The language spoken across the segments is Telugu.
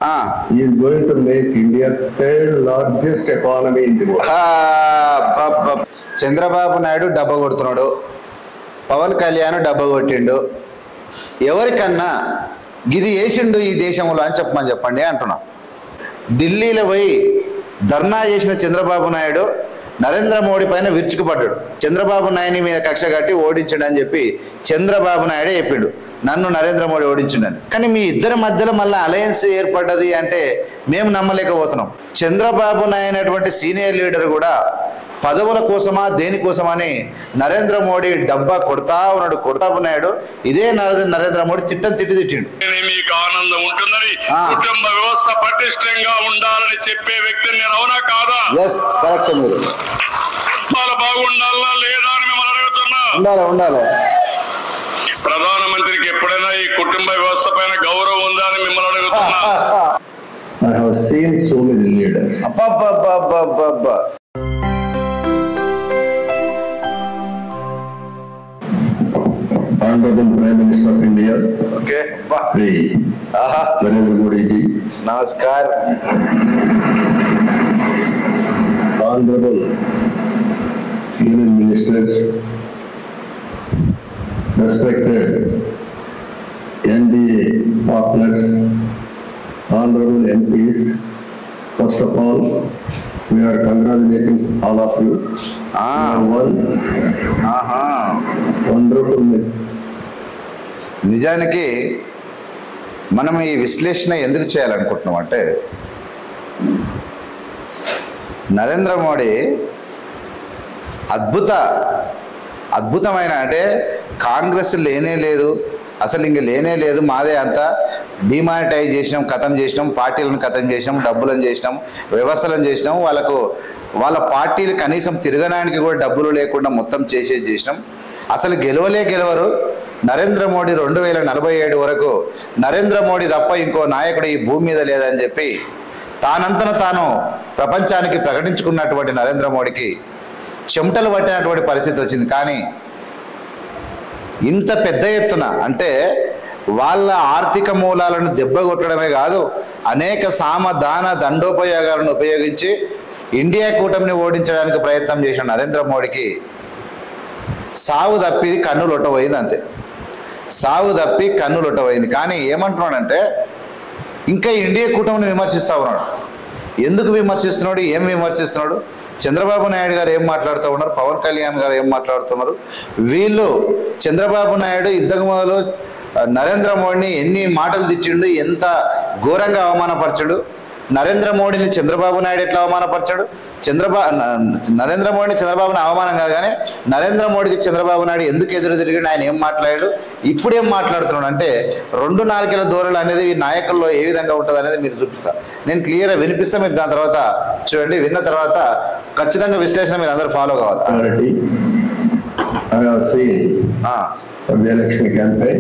He is going to make India third largest economy in the world. Chandrababu Naidu డబ్బ కొడుతున్నాడు, పవన్ కళ్యాణ్ డబ్బ కొట్టిండు. ఎవరికన్నా గిది వేసిండు ఈ దేశంలో అని చెప్పండి అంటున్నా. ఢిల్లీలో పోయి ధర్నా చేసిన చంద్రబాబు నాయుడు నరేంద్ర మోడీ పైన విరుచుకుపడ్డాడు. చంద్రబాబు నాయుడు మీద కక్ష కట్టి ఓడించండి అని చెప్పి చంద్రబాబు నాయుడే చెప్పిండు, నన్ను నరేంద్ర మోడీ ఓడించిండని. కానీ మీ ఇద్దరి మధ్యలో మళ్ళీ అలయన్స్ ఏర్పడ్డది అంటే మేము నమ్మలేకపోతున్నాం. చంద్రబాబు నాయుడు అటువంటి సీనియర్ లీడర్ కూడా పదవుల కోసమా దేనికోసమా అని నరేంద్ర మోడీ డబ్బా కొడతా ఉన్నాడు. కొడతాబు నాయుడు ఇదే నరేంద్ర మోడీ తిట్టిండు. మీకు ఆనందం ఉంటుందని, కుటుంబ వ్యవస్థ పటిష్టంగా ఉండాలని చెప్పే వ్యక్తిని నేను అవునా కాదా? Yes correct. మీరు బాగుండాలా లేదా అని మిమ్మల్ని అడుగుతున్నా. ఉండాలి. ప్రధానమంత్రికి ఎప్పుడైనా ఈ కుటుంబ వ్యవస్థ పైన గౌరవం ఉందా అని మిమ్మల్ని అడుగుతున్నా. I have seen so many leaders. Honorable Prime Minister of India, Shri Narendra Modi ji. Namaskar. Honorable Union Ministers, respected NDA partners, honorable MPs, first of all, we are congratulating all of you. Wonderful. నిజానికి మనం ఈ విశ్లేషణ ఎందుకు చేయాలనుకుంటున్నాం అంటే, నరేంద్ర మోడీ అద్భుతమైన అంటే కాంగ్రెస్ లేనే లేదు, అసలు ఇంక లేనే లేదు, మాదే అంతా డిమానిటైజ్ చేసినాం, ఖతం చేసినాం, పార్టీలను ఖతం చేసినాం, డబ్బులను చేసినాం, వ్యవస్థలను చేసినాం, వాళ్ళ పార్టీలు కనీసం తిరగడానికి కూడా డబ్బులు లేకుండా మొత్తం చేసినాం. అసలు గెలవరు. నరేంద్ర మోడీ 2047 వరకు నరేంద్ర మోడీ తప్ప ఇంకో నాయకుడు ఈ భూమి మీద లేదని చెప్పి తానంతన తాను ప్రపంచానికి ప్రకటించుకున్నటువంటి నరేంద్ర మోడీకి చెమటలు పట్టినటువంటి పరిస్థితి వచ్చింది. కానీ ఇంత పెద్ద ఎత్తున అంటే వాళ్ళ ఆర్థిక మూలాలను దెబ్బకొట్టడమే కాదు, అనేక సామదాన దండోపయోగాలను ఉపయోగించి ఇండియా కూటమిని ఓడించడానికి ప్రయత్నం చేసిన నరేంద్ర మోడీకి సావు తప్పి కన్నులొట్టబోయింది. అంతే, సావు తప్పి కన్నులొట్టబోయింది. కానీ ఏమంటున్నాడంటే ఇంకా ఇండియా కూటమిని విమర్శిస్తూ ఉన్నాడు. ఎందుకు విమర్శిస్తున్నాడు, ఏం విమర్శిస్తున్నాడు? చంద్రబాబు నాయుడు గారు ఏం మాట్లాడుతూ ఉన్నారు, పవన్ కళ్యాణ్ గారు ఏం మాట్లాడుతున్నారు? వీళ్ళు చంద్రబాబు నాయుడు ఇంతకు మొదలు నరేంద్ర మోడీని ఎన్ని మాటలు తిట్టిండు, ఎంత ఘోరంగా అవమానపరచాడు. నరేంద్ర మోడీని చంద్రబాబు నాయుడు ఎట్లా అవమానపరచాడు? నరేంద్ర మోడీని చంద్రబాబుని అవమానం కాదు, కానీ నరేంద్ర మోడీకి చంద్రబాబు నాయుడు ఎందుకు ఎదురు తిరిగాడు, ఆయన ఏం మాట్లాడాడు, ఇప్పుడు ఏం మాట్లాడుతున్నాడు అంటే 2 నాలుకల ధోరణి అనేది ఈ నాయకుల్లో ఏ విధంగా ఉంటుంది అనేది మీరు చూపిస్తారు. నేను క్లియర్గా వినిపిస్తా, మీరు దాని తర్వాత చూడండి. విన్న తర్వాత ఖచ్చితంగా విశ్లేషణ మీరు అందరూ ఫాలో కావాలి. The election campaign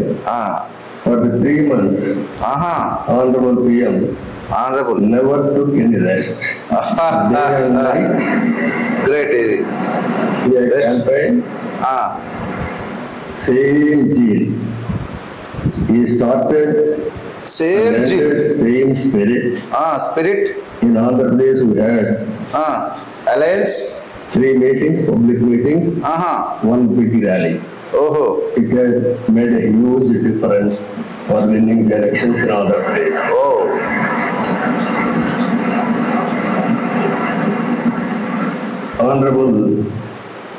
for the 3 months, Honorable PM never took any rest. Day and night. Great. The campaign, same zeal. He started same spirit. In Andhra Pradesh we had alliance, 3 meetings, public meetings, 1 big rally. It has made a huge difference for winning the elections in Andhra Pradesh. Honorable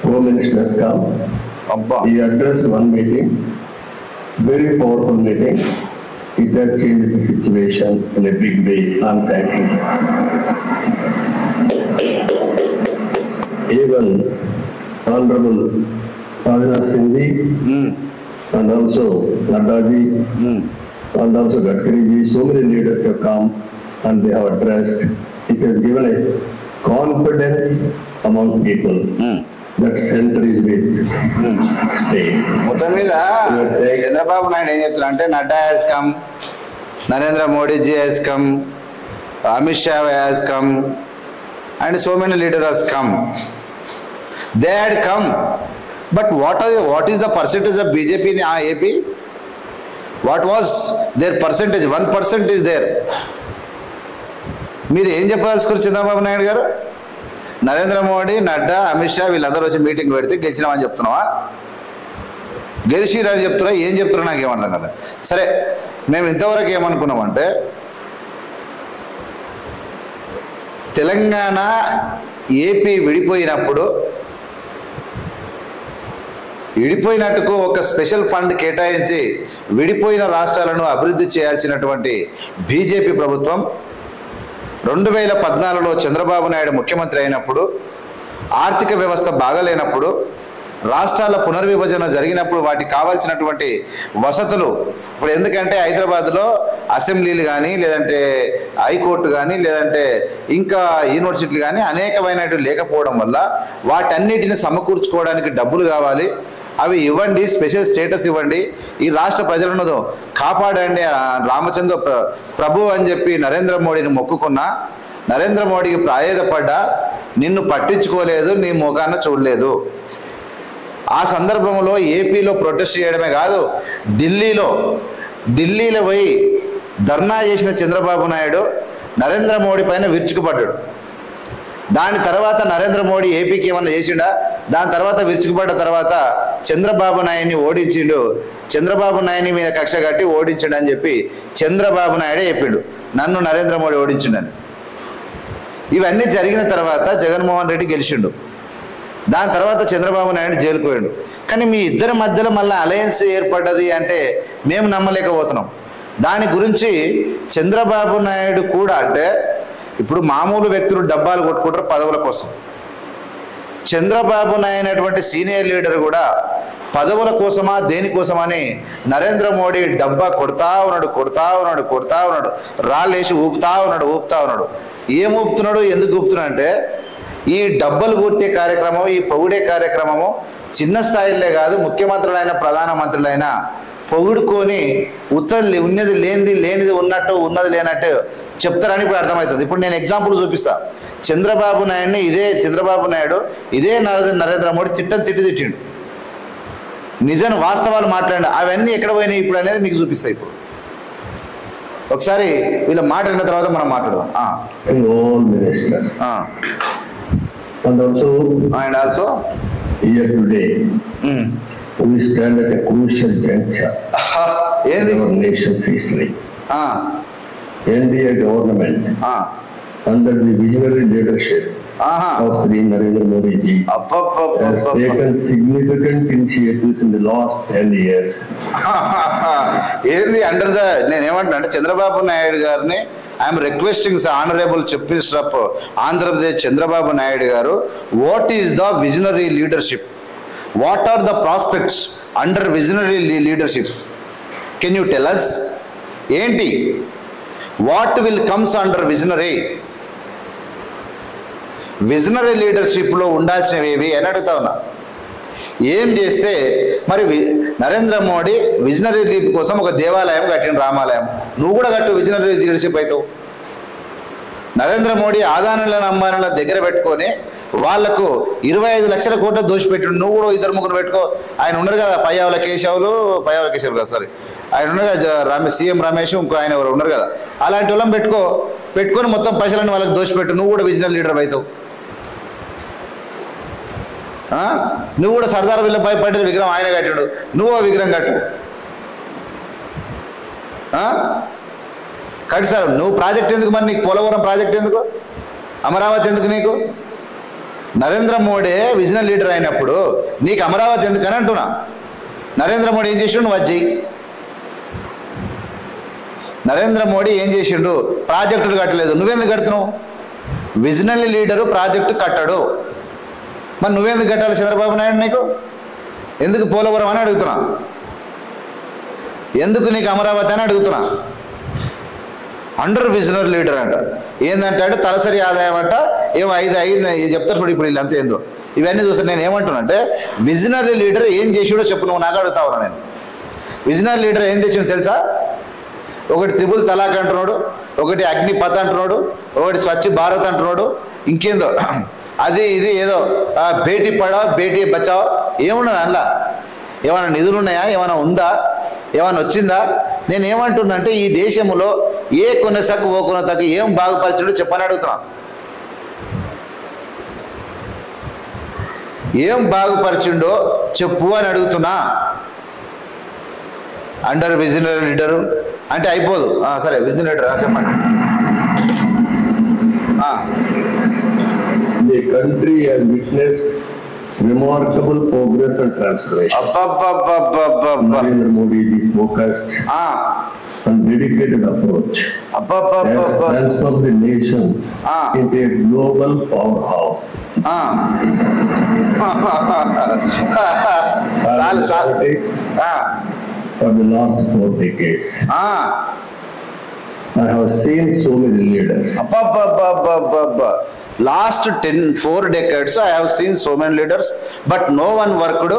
Home Minister has come. He addressed 1 meeting, very powerful meeting. It has changed the situation in a big way. I'm thanking him. Even Honorable Rajnath Singh and also Naddaji and also Gadkari ji, so many leaders have come and they have addressed. It has given a confidence among people that center is with state. మొత్తం మీద చంద్రబాబు నాయుడు ఏం చెప్తున్నా అంటే, Nadda has come, Narendra Modiji has come, Amit Shah has come, and so many leaders has come. They had come. But what is the percentage of BJP in AP? What was their percentage? 1% is there. మీరు ఏం చెప్పదలుచుకోరు చంద్రబాబు నాయుడు గారు? నరేంద్ర మోడీ, నడ్డా, అమిత్ షా వీళ్ళందరూ వచ్చి మీటింగ్ పెడితే గెలిచినామని చెప్తున్నావా? గెలిచిరని చెప్తున్నా, ఏం చెప్తున్నా నాకు ఏమర్థం కదా. సరే, మేము ఇంతవరకు ఏమనుకున్నామంటే తెలంగాణ ఏపీ విడిపోయినట్టుకు ఒక స్పెషల్ ఫండ్ కేటాయించి విడిపోయిన రాష్ట్రాలను అభివృద్ధి చేయాల్సినటువంటి బీజేపీ ప్రభుత్వం 2014లో చంద్రబాబు నాయుడు ముఖ్యమంత్రి అయినప్పుడు, ఆర్థిక వ్యవస్థ బాగలేనప్పుడు, రాష్ట్రాల పునర్విభజన జరిగినప్పుడు వాటికి కావాల్సినటువంటి వసతులు, ఇప్పుడు ఎందుకంటే హైదరాబాద్లో అసెంబ్లీలు కానీ, లేదంటే హైకోర్టు కానీ, లేదంటే ఇంకా యూనివర్సిటీలు కానీ అనేకమైనవి లేకపోవడం వల్ల వాటన్నిటిని సమకూర్చుకోవడానికి డబ్బులు కావాలి. అవి ఇవ్వండి, స్పెషల్ స్టేటస్ ఇవ్వండి, ఈ రాష్ట్ర ప్రజలను కాపాడండి రామచంద్ర ప్రభు అని చెప్పి నరేంద్ర మోడీని మొక్కుకున్నా, నరేంద్ర మోడీకి ప్రాయేదపడ్డా, నిన్ను పట్టించుకోలేదు, నీ ముఖాన్ని చూడలేదు. ఆ సందర్భంలో ఏపీలో ప్రొటెస్ట్ చేయడమే కాదు, ఢిల్లీలో పోయి ధర్నా చేసిన చంద్రబాబు నాయుడు నరేంద్ర మోడీ పైన విరుచుకుపడ్డాడు. దాని తర్వాత నరేంద్ర మోడీ ఏపీకి ఏమన్నా చేసిండా? దాని తర్వాత విరుచుకుపడ్డ తర్వాత చంద్రబాబు నాయుడిని ఓడించిండు, చంద్రబాబు నాయుని మీద కక్ష కట్టి ఓడించండు అని చెప్పి చంద్రబాబు నాయుడే చెప్పిండు, నన్ను నరేంద్ర మోడీ ఓడించిండని. ఇవన్నీ జరిగిన తర్వాత జగన్మోహన్ రెడ్డి గెలిచిండు. దాని తర్వాత చంద్రబాబు నాయుడు జైలుకు పోయాడు. కానీ మీ ఇద్దరి మధ్యలో మళ్ళీ అలయన్స్ ఏర్పడ్డది అంటే మేము నమ్మలేకపోతున్నాం. దాని గురించి చంద్రబాబు నాయుడు కూడా, అంటే ఇప్పుడు మామూలు వ్యక్తులు డబ్బాలు కొట్టుకుంటారు పదవుల కోసం, చంద్రబాబు నాయుడు అటువంటి సీనియర్ లీడర్ కూడా పదవుల కోసమా దేనికోసమని నరేంద్ర మోడీ డబ్బా కొడతా ఉన్నాడు, రాళ్ళేసి ఊపుతా ఉన్నాడు. ఏం ఊపుతున్నాడు, ఎందుకు ఊపుతున్నాడు అంటే ఈ డబ్బలు కొట్టే కార్యక్రమం, ఈ పొగిడే కార్యక్రమము చిన్న స్థాయిలో కాదు, ముఖ్యమంత్రులైన ప్రధానమంత్రులైన పొగుడుకొని ఉన్నది లేనిది ఉన్నట్టు, ఉన్నది లేనట్టు చెప్తారని ఇప్పుడు అర్థమవుతుంది. ఇప్పుడు నేను ఎగ్జాంపుల్ చూపిస్తా. చంద్రబాబు నాయుడిని ఇదే నరేంద్ర మోడీ తిట్టిండు, నిజం వాస్తవాలు మాట్లాడి అవన్నీ ఎక్కడ పోయినాయి ఇప్పుడు అనేది మీకు చూపిస్తాయి. ఇప్పుడు ఒకసారి వీళ్ళ మాట్లాడిన తర్వాత మనం మాట్లాడదాం. And also here today we stand at a crucial juncture in our nation's history. NDA government under the visionary leadership of Sri Narendra Modi ji has taken significant initiatives in the last 10 years. Under the Chandrababu Naidu garni, I am requesting the Honorable Chief Minister of Andhra Pradesh Chandrababu Naidu garu, what is the visionary leadership? What are the prospects under visionary leadership? Can you tell us? Enti? What will comes under visionary? Visionary లీడర్షిప్లో ఉండాల్సినవి అని అడుగుతా ఉన్నా. ఏం చేస్తే మరి నరేంద్ర మోడీ విజనరీ లీడ్ కోసం ఒక దేవాలయం కట్టిన, రామాలయం, నువ్వు కూడా కట్టు, విజనరీ లీడర్షిప్ అవుతావు. నరేంద్ర మోడీ ఆదానులను అంబానుల దగ్గర పెట్టుకొని వాళ్లకు 25 లక్షల కోట్ల దోషిపెట్టు, నువ్వు కూడా 2-3 పెట్టుకో. ఆయన ఉన్నారు కదా పయ్యావుల కేశవులు కదా, సారీ ఆయన ఉన్నారు కదా సీఎం రమేష్, ఇంకో ఆయన ఎవరు ఉన్నారు కదా, అలాంటి వాళ్ళని పెట్టుకొని మొత్తం పైసలన్నీ వాళ్ళకి దోషిపెట్టు, నువ్వు కూడా విజనరీ లీడర్ అవుతావు. నువ్వు కూడా సర్దార్ వల్లభాయ్ పటేల్ విగ్రహం ఆయన కట్టాడు, నువ్వు ఆ విగ్రహం కట్టు. కట్టి సార్, నువ్వు ప్రాజెక్ట్ ఎందుకు మరి, నీకు పోలవరం ప్రాజెక్ట్ ఎందుకు, అమరావతి ఎందుకు నీకు? నరేంద్ర మోడీ విజనరీ లీడర్ అయినప్పుడు నీకు అమరావతి ఎందుకని అంటున్నా. నరేంద్ర మోడీ ఏం చేసిండు, నువ్వు అది. నరేంద్ర మోడీ ఏం చేసిండు, ప్రాజెక్టులు కట్టలేదు, నువ్వెందుకు కడుతున్నావు? విజనరీ లీడరు ప్రాజెక్టు కట్టాడు, మరి నువ్వెందుకు కట్టాలి చంద్రబాబు నాయుడు? నీకు ఎందుకు పోలవరం అని అడుగుతున్నా, ఎందుకు నీకు అమరావతి అని అడుగుతున్నా. అండర్ విజనరీ లీడర్ అంట, ఏంటంటే తలసరి ఆదాయం అంట, ఏమో 5 చెప్తారు చూడు. ఇప్పుడు వీళ్ళంతా ఏందో ఇవన్నీ చూస్తాను. నేను ఏమంటున్నా అంటే విజనరీ లీడర్ ఏం చేసాడో చెప్పు, నువ్వు నాకు అడుగుతా ఉన్నా. నేను విజనరీ లీడర్ ఏం తెచ్చిండు తెలుసా? ఒకటి త్రిపుల్ తలాక్ అంటున్నాడు, ఒకటి అగ్నిపథ్ అంటున్నాడు, ఒకటి స్వచ్ఛ భారత్ అంటున్నాడు, ఇంకేందో అది ఇది ఏదో బేటీ పడావ్ బేటీ బచావ్. ఏమున్నది అందులో? ఏమైనా నిధులు ఉన్నాయా? ఏమైనా ఉందా? ఏమైనా వచ్చిందా? నేను ఏమంటున్నా అంటే ఈ దేశంలో ఏ కొనసాకు ఓ కొనసాకు ఏం బాగుపరిచాడో చెప్పని అడుగుతున్నాను. ఏం బాగుపరిచిండో చెప్పు అని అడుగుతున్నా. అండర్ విజనరీ లీడరు అంటే అయిపోదు. సరే విజనరీ లీడర్ చెప్పండి. The country has witnessed remarkable progress and transformation. Narendra Modi is focused and dedicated approach has transformed the nation into a global powerhouse. Politics for the last 4 decades. I have seen so many leaders. Last 4 decades I have seen so many leaders, but no one worked.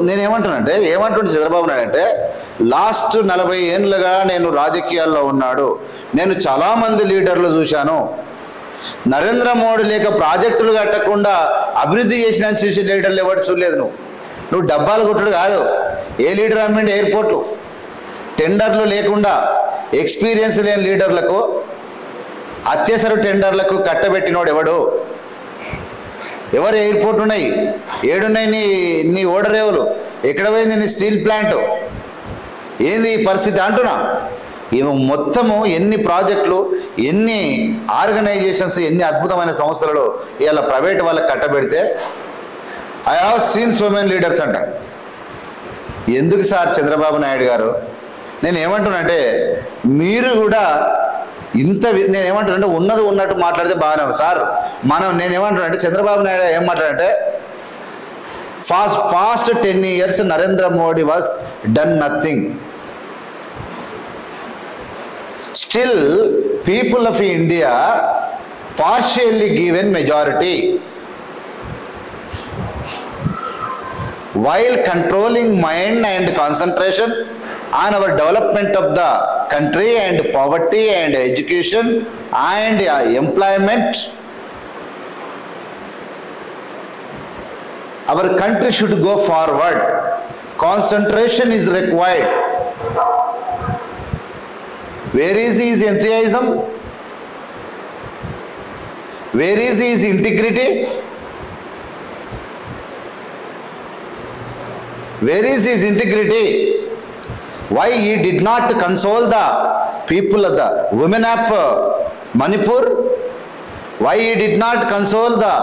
నేనేమంటానంటే ఏమంటుండే చంద్రబాబు నాయుడు అంటే లాస్ట్ 40 ఏళ్ళుగా నేను రాజకీయాల్లో ఉన్నాడు, నేను చాలామంది లీడర్లు చూశాను. నరేంద్ర మోడీ లేక ప్రాజెక్టులు కట్టకుండా అభివృద్ధి చేసిన చూసే లీడర్లు ఎవరు చూడలేదు. నువ్వు డబ్బాలు కొట్టుడు కాదు. ఏ లీడర్ అమ్మిండి ఎయిర్పోర్ట్లు టెండర్లు లేకుండా ఎక్స్పీరియన్స్ లేని లీడర్లకు అత్యవసర టెండర్లకు కట్టబెట్టినోడు ఎవడు? ఎవరు ఎయిర్పోర్ట్ ఉన్నాయి? ఏడున్నాయి నీ ఓడరేవులు? ఎక్కడ పోయింది నీ స్టీల్ ప్లాంట్? ఏంది ఈ పరిస్థితి అంటున్నా. మొత్తము ఎన్ని ప్రాజెక్టులు, ఎన్ని ఆర్గనైజేషన్స్, ఎన్ని అద్భుతమైన సంస్థలలో ఇలా ప్రైవేట్ వాళ్ళకి కట్టబెడితే I have seen so many leaders అంట. ఎందుకు సార్ చంద్రబాబు నాయుడు గారు? నేను ఏమంటున్నానంటే మీరు కూడా ఇంత నేను ఏమంటానంటే ఉన్నది ఉన్నట్టు మాట్లాడితే బాగానే ఉంది సార్. నేనేమంటున్నానంటే చంద్రబాబు నాయుడు ఏం మాట్లాడంటే past 10 years Narendra Modi was done nothing. Still people of India partially given majority while controlling mind and concentration on our development of the country and poverty and education and employment. Our country should go forward. Concentration is required. Where is his enthusiasm? Where is his integrity? Where is his integrity? Why he did not console the people of the women of Manipur? Why he did not console the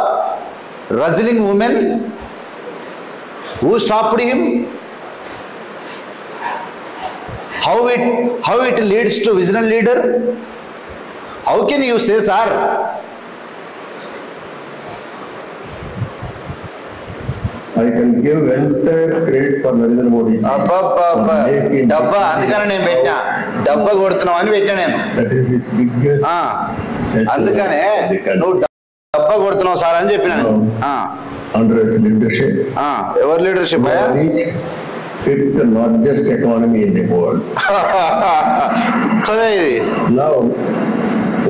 wrestling women? Who stopped him? How it leads to visionary leader? How can you say, sir? I can give entire credit for Narendra Modi. డబ్బా అందుకని నేను పెట్టా, డబ్బా కొడుతున్నావు అని పెట్టా నేను. That is his biggest. అందుకనే నువ్వు డబ్బా కొడుతున్నావు సార్ అని చెప్పినా. Under his leadership. ఎవరి leadership? 5th largest economy in the world. Now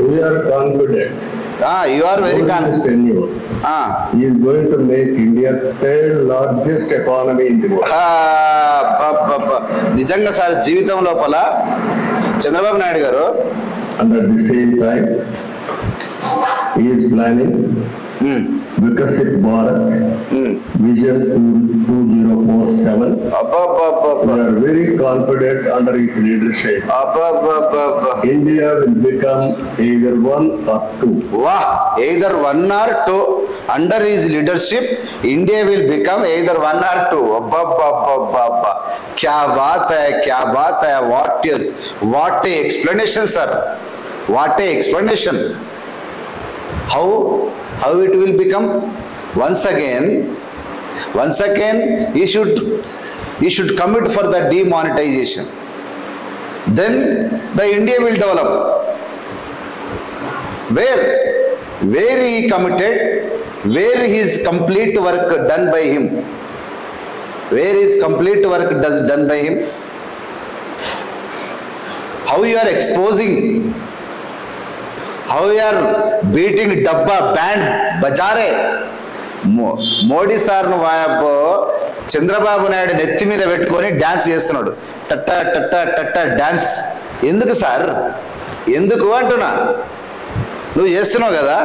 we are confident. You are very confident. He is going to make India 3rd largest economy in the world. నిజంగా సార్ జీవితం లోపల చంద్రబాబు నాయుడు గారు and at the same time he is planning Vikasit Bharat Vision 2047. We are very confident under his leadership. India will become either 1 or 2. Wow, either 1 or 2. Under his leadership, India will become either 1 or 2. क्या बात है, क्या बात है. What a explanation, sir. What a explanation. How it will become? Once again he should commit for the demonetization. Then the India will develop. Where he committed, where his complete work done by him, where his complete work done by him. How you are exposing, how you are beating dabba band bajare. Modi సార్ను వాయబ్బో Chandrababu Naidu నెత్తి మీద పెట్టుకొని డాన్స్ చేస్తున్నాడు. టట్టా టట్టా టట్టా డాన్స్. ఎందుకు సార్, ఎందుకు అంటున్నా? నువ్వు చేస్తున్నావు కదా,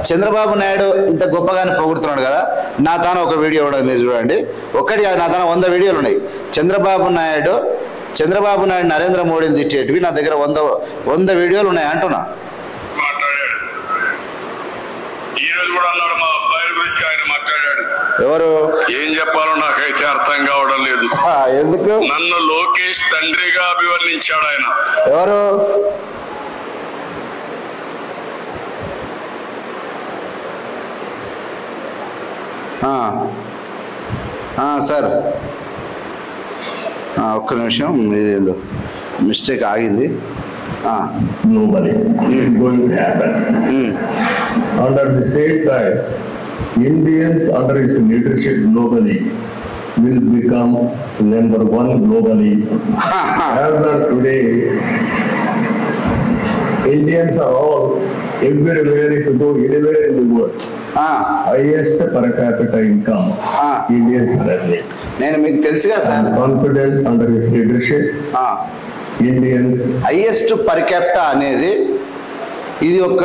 చంద్రబాబు నాయుడు ఇంత గొప్పగానే పొగుడుతున్నాడు కదా. నా తాను ఒక వీడియో కూడా మీరు చూడండి, ఒక్కటి నా తాను 100 వీడియోలు ఉన్నాయి. చంద్రబాబు నాయుడు నరేంద్ర మోడీని తిట్టేటివి నా దగ్గర 100 వీడియోలు ఉన్నాయి అంటున్నా. ఎవరు ఏం చెప్పాలో నాకైతే అర్థం కావడం లేదు. ఎందుకు? నన్ను లోకేష్ తండ్రిగా అభివర్ణించాడు ఆయన. ఎవరు? సార్ ఒక్క నిమిషం, ఇదేందో మిస్టేక్ ఆగింది. Globally, it is going to happen. Under the same time, Indians under its leadership globally will become number 1 globally. As of today, Indians are all everywhere, if you go anywhere in the world, highest per capita income. Indians are having. నేను మీకు తెలుసుగా sir, confident under his leadership. Indians highest per capita అనేది ఇది ఒక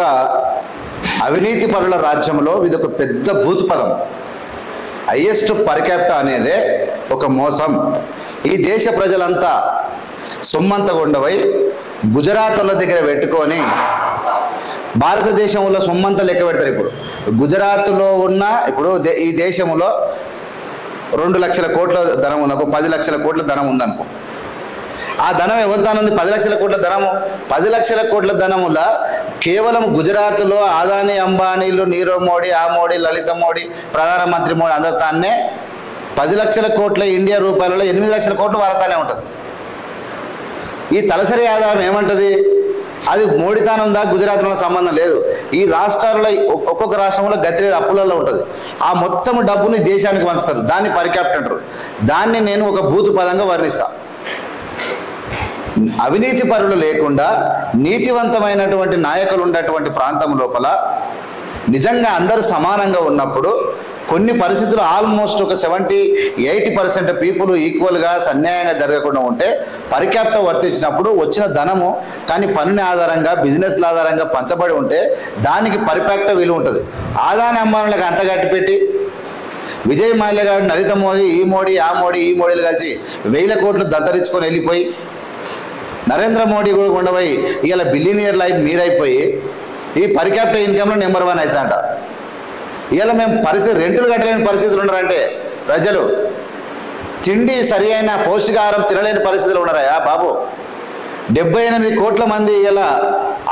అవినీతి పరుల రాజ్యంలో ఇది ఒక పెద్ద భూత పదం. హైయెస్ట్ పర్ క్యాపిటా అనేదే ఒక మోసం. ఈ దేశ ప్రజలంతా సొమ్మంత కొండవై గుజరాత్ వాళ్ళ దగ్గర పెట్టుకొని భారతదేశంలో సొమ్మంతా లెక్క పెడతారు. ఇప్పుడు గుజరాత్లో ఉన్న ఈ దేశంలో 2 లక్షల కోట్ల ధనం ఉందనుకో, 10 లక్షల కోట్ల ధనం ఉందనుకో. ఆ ధనం ఎవరి ధనం ఉంది? 10 లక్షల కోట్ల ధనము. 10 లక్షల కోట్ల ధనముల కేవలం గుజరాత్లో అదానీ, అంబానీలు, నీరవ్ మోడీ, ఆ మోడీ, లలిత మోడీ, ప్రధానమంత్రి మోడీ అందరు తానే 10 లక్షల కోట్ల ఇండియా రూపాయలలో 8 లక్షల కోట్లు వారతానే ఉంటుంది. ఈ తలసరి ఆదాయం ఏమంటుంది? అది మోడీ తాను ఉందా, గుజరాత్లో సంబంధం లేదు. ఈ రాష్ట్రాల్లో ఒక్కొక్క రాష్ట్రంలో గతి లేదు, అప్పులలో ఉంటుంది. ఆ మొత్తం డబ్బుని దేశానికి పంచుతారు, దాన్ని పర్ క్యాపిటా అంటారు. దాన్ని నేను ఒక భూత పదంగా వర్ణిస్తా. అవినీతి పరులు లేకుండా నీతివంతమైనటువంటి నాయకులు ఉన్నటువంటి ప్రాంతం లోపల నిజంగా అందరూ సమానంగా ఉన్నప్పుడు కొన్ని పరిస్థితులు ఆల్మోస్ట్ ఒక 70-80% పీపుల్ ఈక్వల్గా అన్యాయంగా జరగకుండా ఉంటే పర్ క్యాపిటా వర్తించినప్పుడు వచ్చిన ధనము కానీ పన్నుని ఆధారంగా బిజినెస్ల ఆధారంగా పంచబడి ఉంటే దానికి పర్ క్యాపిటా విలువ ఉంటుంది. ఆదాని అంబానీలకు అంత గట్టిపెట్టి విజయ్ మాల్యా గారు, నరేంద్ర మోడీ, ఈ మోడీ, ఆ మోడీ, ఈ మోడీలు కలిసి 1000 కోట్లు దత్తరించుకొని వెళ్ళిపోయి నరేంద్ర మోడీ కూడా ఉండబోయి ఇలా బిలియనియర్ లైఫ్ మీరైపోయి ఈ పర్ క్యాపిటా ఇన్కమ్లో నెంబర్ 1 అవుతుందంట. ఇలా మేము రెంటులు కట్టలేని పరిస్థితులు ఉన్నారంటే ప్రజలు తిండి సరి అయిన పౌష్టికాహారం తినలేని పరిస్థితులు ఉన్నారా బాబు? 78 కోట్ల మంది ఇలా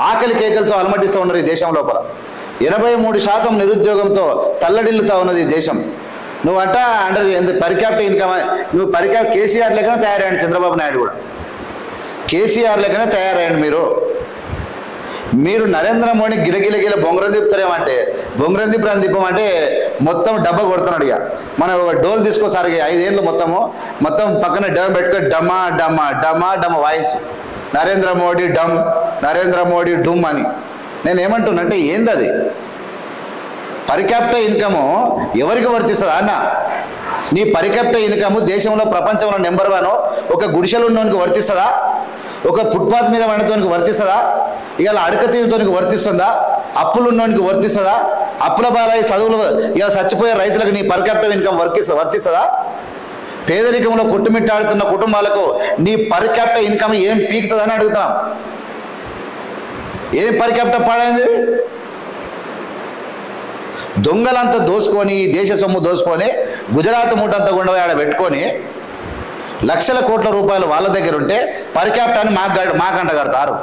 ఆకలి కేకలతో అలమటిస్తూ ఉన్నారు ఈ దేశం లోపల. 83% నిరుద్యోగంతో తల్లడిల్లుతా ఉన్నది ఈ దేశం. నువ్వంట అంటే పర్ క్యాపిటా ఇన్కమ్, నువ్వు పర్ క్యాపిటా కేసీఆర్ లెక్కన తయారయ్యాడు చంద్రబాబు నాయుడు కూడా. కేసీఆర్ లెక్కనే తయారయ్యండి మీరు నరేంద్ర మోడీ గిలగిలగిల బొంగరం తిప్పుతారేమంటే బొంగరం తిప్పమంటే మొత్తం డబ్బా కొడుతున్నాడు. ఇక మనం ఒక డోల్ తీసుకోసారి 5 ఏళ్ళు మొత్తం పక్కన డమ్ పెట్టుకొని డమా డమా డమా డమ వాయించు నరేంద్ర మోడీ డమ్, నరేంద్ర మోడీ డుమ్ అని. నేను ఏమంటున్నానంటే ఏంది అది? పర్ క్యాపిటా ఇన్కము ఎవరికి వర్తిస్తుందా అన్న? నీ పర్ క్యాపిటా ఇన్కమ్ దేశంలో ప్రపంచంలో నెంబర్ 1 ఒక గుడిసెలు ఉన్నోనికి వర్తిస్తుందా? ఒక ఫుట్పాత్ మీద వండటానికి వర్తిస్తుందా? ఇవాళ అడక తీరుతోనికి వర్తిస్తుందా? అప్పులు ఉన్నోనికి వర్తిస్తుందా? అప్పుల బాలయ్య చదువులు ఇలా చచ్చిపోయే రైతులకు నీ పర్ క్యాపిటా ఇన్కమ్ వర్తిస్తుందా? పేదరికంలో కొట్టుమిట్టాడుతున్న కుటుంబాలకు నీ పర్ క్యాపిటా ఇన్కమ్ ఏం పీకుతుందని అడుగుతున్నాం. ఏం పర్ క్యాపిటా పాడైంది? దొంగలంతా దోసుకొని దేశ సొమ్ము దోసుకొని గుజరాత్ మూటంతా గుండవ ఆడ పెట్టుకొని లక్షల కోట్ల రూపాయలు వాళ్ళ దగ్గర ఉంటే పర్ క్యాపిటాని మాకంట కడతారు.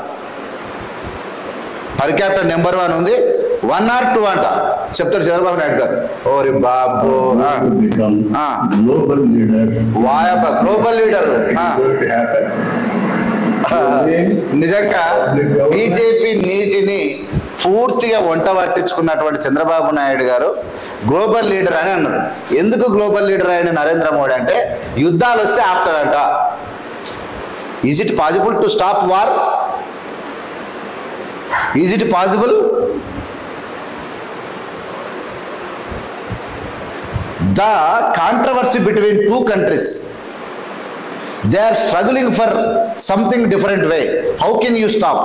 పర్ క్యాపిటా నెంబర్ 1 ఉంది, 1 or 2 అంట చెప్తాడు చంద్రబాబు నాయుడు సార్. ఓరి బాబు గ్లోబల్ లీడర్. నిజంగా బీజేపీ నీటిని పూర్తిగా వంట పట్టించుకున్నటువంటి చంద్రబాబు నాయుడు గారు గ్లోబల్ లీడర్ అని అన్నారు. ఎందుకు గ్లోబల్ లీడర్ అయిన నరేంద్ర మోడీ అంటే యుద్ధాలు వస్తే ఆపుతాడంట. Is it possible to stop war? Is it possible? The controversy between 2 countries They are struggling for something different way. How can you stop?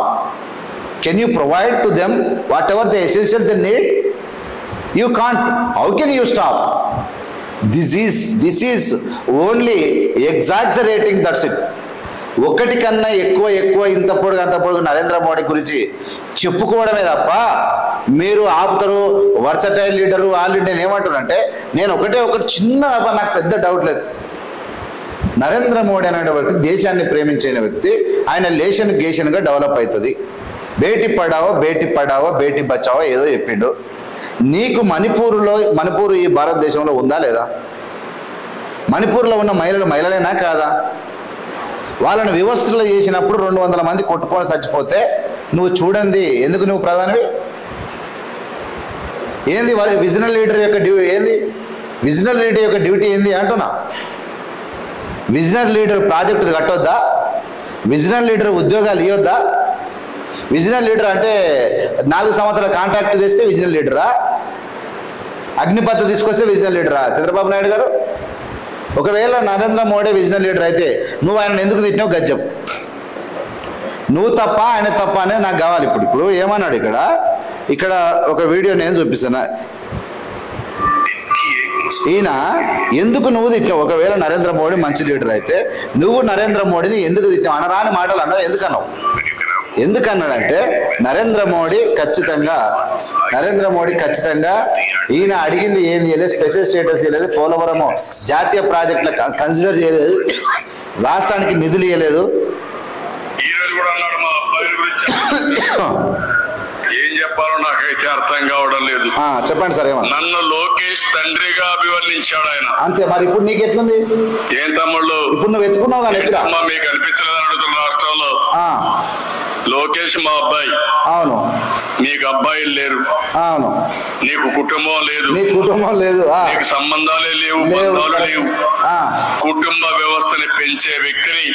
Can you provide to them whatever the essentials they need? You can't. How can you stop? This is only exaggerating, that's it. ఒకటి కన్నా ఎక్కువ ఇంత పొడుగు నరేంద్ర మోడీ గురించి చెప్పుకోవడమే తప్ప మీరు ఆపుతారు వర్సటైల్ లీడరు వాళ్ళు నేను ఏమంటున్నానంటే నేను ఒకటి చిన్న తప్ప నాకు పెద్ద డౌట్ లేదు. నరేంద్ర మోడీ అనేటువంటి దేశాన్ని ప్రేమించిన వ్యక్తి ఆయన గేషన్గా డెవలప్ అవుతుంది. బేటీ పడావో బేటీ బచావో ఏదో చెప్పిండు. నీకు మణిపూర్ ఈ భారతదేశంలో ఉందా లేదా? మణిపూర్లో ఉన్న మహిళలేనా కాదా? వాళ్ళని వ్యవస్థలో చేసినప్పుడు 200 మంది కొట్టుకొని చచ్చిపోతే నువ్వు చూడండి ఎందుకు నువ్వు ప్రధానివి? ఏంది విజనల్ లీడర్ యొక్క డ్యూటీ ఏంది అంటున్నా? విజనల్ లీడర్ ప్రాజెక్టులు కట్టొద్దా? విజనల్ లీడర్ ఉద్యోగాలు ఇవ్వద్దా? విజనల్ లీడర్ అంటే 4 సంవత్సరాల కాంట్రాక్ట్ చేస్తే విజనల్ లీడరా? అగ్నిపథ్ తీసుకొస్తే విజనల్ లీడరా చంద్రబాబు నాయుడు గారు? ఒకవేళ నరేంద్ర మోడీ విజనల్ లీడర్ అయితే నువ్వు ఆయన ఎందుకు తిట్టినావు గజ్జం? నువ్వు తప్ప ఆయన తప్ప అనేది నాకు కావాలి. ఇప్పుడు ఏమన్నాడు ఇక్కడ ఒక వీడియో నేను చూపిస్తాను. ఈయన ఎందుకు నువ్వు తిట్టావు? ఒకవేళ నరేంద్ర మోడీ మంచి లీడర్ అయితే నువ్వు నరేంద్ర మోడీని ఎందుకు తిట్టావు? అనరాని మాటలు అన్నావు. ఎందుకన్నాడంటే నరేంద్ర మోడీ ఖచ్చితంగా ఈయన అడిగింది ఏంది చేయలేదు, స్పెషల్ స్టేటస్ చేయలేదు, పోలవరం జాతీయ ప్రాజెక్టుల కన్సిడర్ చేయలేదు, రాష్ట్రానికి నిధులు ఇవ్వలేదు. ఏం చెప్పాలో నాకైతే అర్థం కావడం లేదు. చెప్పండి సార్. ఏమన్నా నన్ను లోకేష్ తండ్రిగా అభివర్ణించాడు ఆయన. అంతే. మరి ఇప్పుడు నీకు ఎట్లుంది? ఏం తమ్ముళ్ళు ఇప్పుడు నువ్వు ఎత్తుకున్నావు కానీ మీకు అనిపించలేదు అడుగుతున్న రాష్ట్రంలో లోకేష్ మా అబ్బాయి. అవును. నీకు అబ్బాయిలు లేరు. అవును. నీకు కుటుంబం లేదు. నీకు సంబంధాలే లేవు, బంధాలు లేవు. కుటుంబ వ్యవస్థని పెంచే వ్యక్తిని,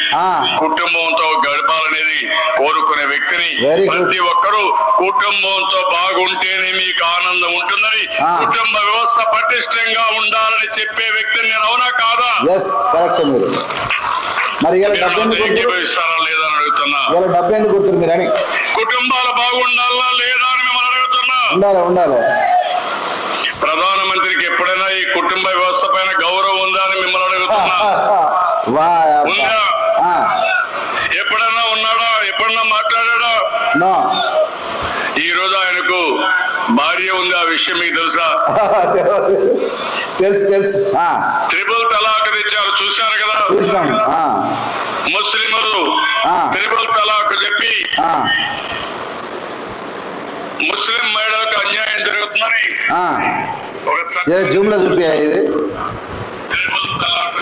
కుటుంబంతో గడపాలనేది కోరుకునే వ్యక్తిని, ప్రతి ఒక్కరూ కుటుంబంతో బాగుంటేనే మీకు ఆనందం ఉంటుందని, కుటుంబ వ్యవస్థ పటిష్టంగా ఉండాలని చెప్పే వ్యక్తిని నేను అవునా కాదా? మరి ఇస్తారా లేదా అని అడుగుతున్నా. కుటుంబాలు బాగుండాలా లేదా అని మిమ్మల్ని అడుగుతున్నా. ప్రధానమంత్రికి ఎప్పుడైనా ఈ కుటుంబ వ్యవస్థ పైన గౌరవం ఉందా అని మిమ్మల్ని అడుగుతున్నా. ఉందా? ఎప్పుడైనా ఉన్నాడా? ఎప్పుడన్నా మాట్లాడా? ఈ రోజు ఆయనకు భార్య ఉంది. ఆ విషయం మీకు తెలుసా? తెలుసు. త్రిపుల్ తలాక్ తెచ్చారు, చూశారు కదా? ముస్లింలు త్రిపుల్ తలాక్ చెప్పి ముస్లిం మహిళలకు అన్యాయం జరుగుతుందని జూమ్ లో చూపి.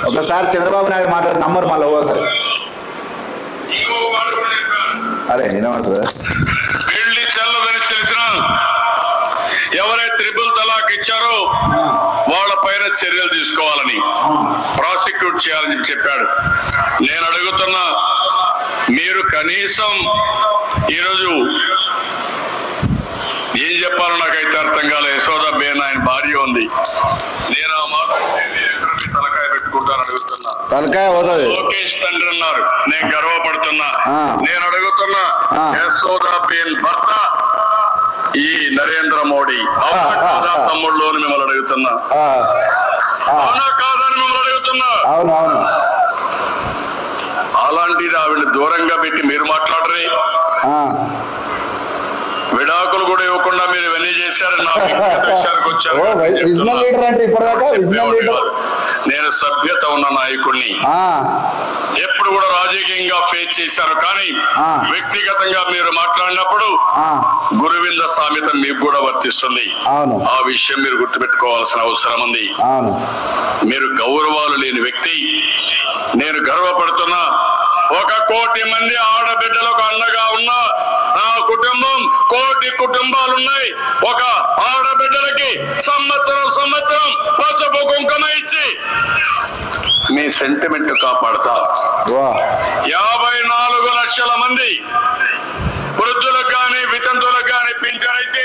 ఒకసారి చంద్రబాబు నాయుడు మాట్లాడే నంబర్ మళ్ళీ ఒకసారి. అరే వినమంటుందా? పెళ్లి చెల్లదని తెలిసిన ఎవరైతే త్రిపుల్ తలాక్ ఇచ్చారో వాళ్ళ పైన చర్యలు తీసుకోవాలని, ప్రాసిక్యూట్ చేయాలని చెప్పాడు. నేను అడుగుతున్నా, మీరు కనీసం ఈరోజు ఏం చెప్పాలో నాకైతే అర్థం కాలేదు. యశోదా బేన్ ఆయన భార్య ఉంది. నేను ఆ మాట తలకాయ పెట్టుకుంటాను అడుగుతున్నా. లోకేష్ తండ్రి అన్నారు, నేను గర్వపడుతున్నా. నేను అడుగుతున్నా, యశోదా బేన్ భర్త ఈ నరేంద్ర మోడీ అవునా కాదా తమ్ముళ్ళు అని మిమ్మల్ని అడుగుతున్నా. అవునా కాదా అని మిమ్మల్ని అడుగుతున్నా. అలాంటిది ఆవిడ దూరంగా పెట్టి మీరు మాట్లాడరే. విడాకులు కూడా ఇవ్వకుండా మీరు ఇవన్నీ చేశారు. నా విషయానికి వచ్చారు. నేను సభ్యత ఉన్న నాయకుడిని, ఎప్పుడు కూడా రాజకీయంగా ఫేస్ చేశారు. కానీ వ్యక్తిగతంగా మీరు మాట్లాడినప్పుడు గురువింద సామెత మీకు కూడా వర్తిస్తుంది. ఆ విషయం మీరు గుర్తుపెట్టుకోవాల్సిన అవసరం ఉంది. మీరు గౌరవాలు లేని వ్యక్తి. నేను గర్వపడుతున్నా, 1 కోటి మంది ఆడబిడ్డలకు అండగా ఉన్న నా కుటుంబం, కోటి కుటుంబాలున్నాయి. ఒక ఆడబిడ్డలకి సంవత్సరం పసుపు కుంకుమ ఇచ్చి మీ సెంటిమెంట్ కాపాడతా. 54 లక్షల మంది వృద్ధులకు కానీ వితంతులకు కానీ పింఛన్ అయితే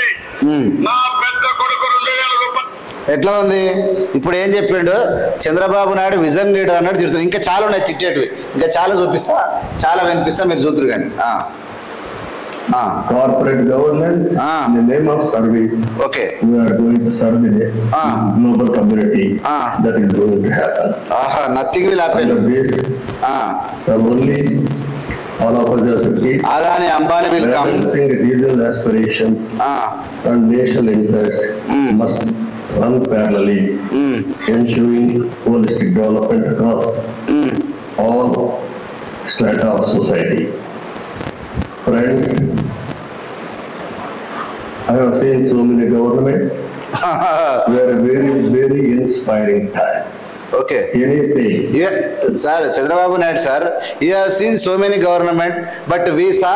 నా పెద్ద కొడుకు 2000 రూపాయలు ఎట్లా ఉంది? ఇప్పుడు ఏం చెప్పిండు? చంద్రబాబు నాయుడు విజన్ లీడర్ అన్నట్టు తిడుతున్నాడు. ఇంకా చాలా ఉన్నాయి తిట్టేటివి, ఇంకా చాలా చూపిస్తా, చాలా వినిపిస్తా, మీరు చూద్దరు కానీ. Corporate governance in the name of service. Okay. We are going to serve the global community. That is going to happen. Nothing will happen. Under this, only all of us have to keep Adani Ambani will come. Regional aspirations and national interest must run parallelly, ensuring holistic development across all strata of society. Friends, I have seen so many governments. We are a very, very inspiring time. Okay. Anything. Yeah, sir, Chandrababu Naidu sir, you have seen so many government, but we saw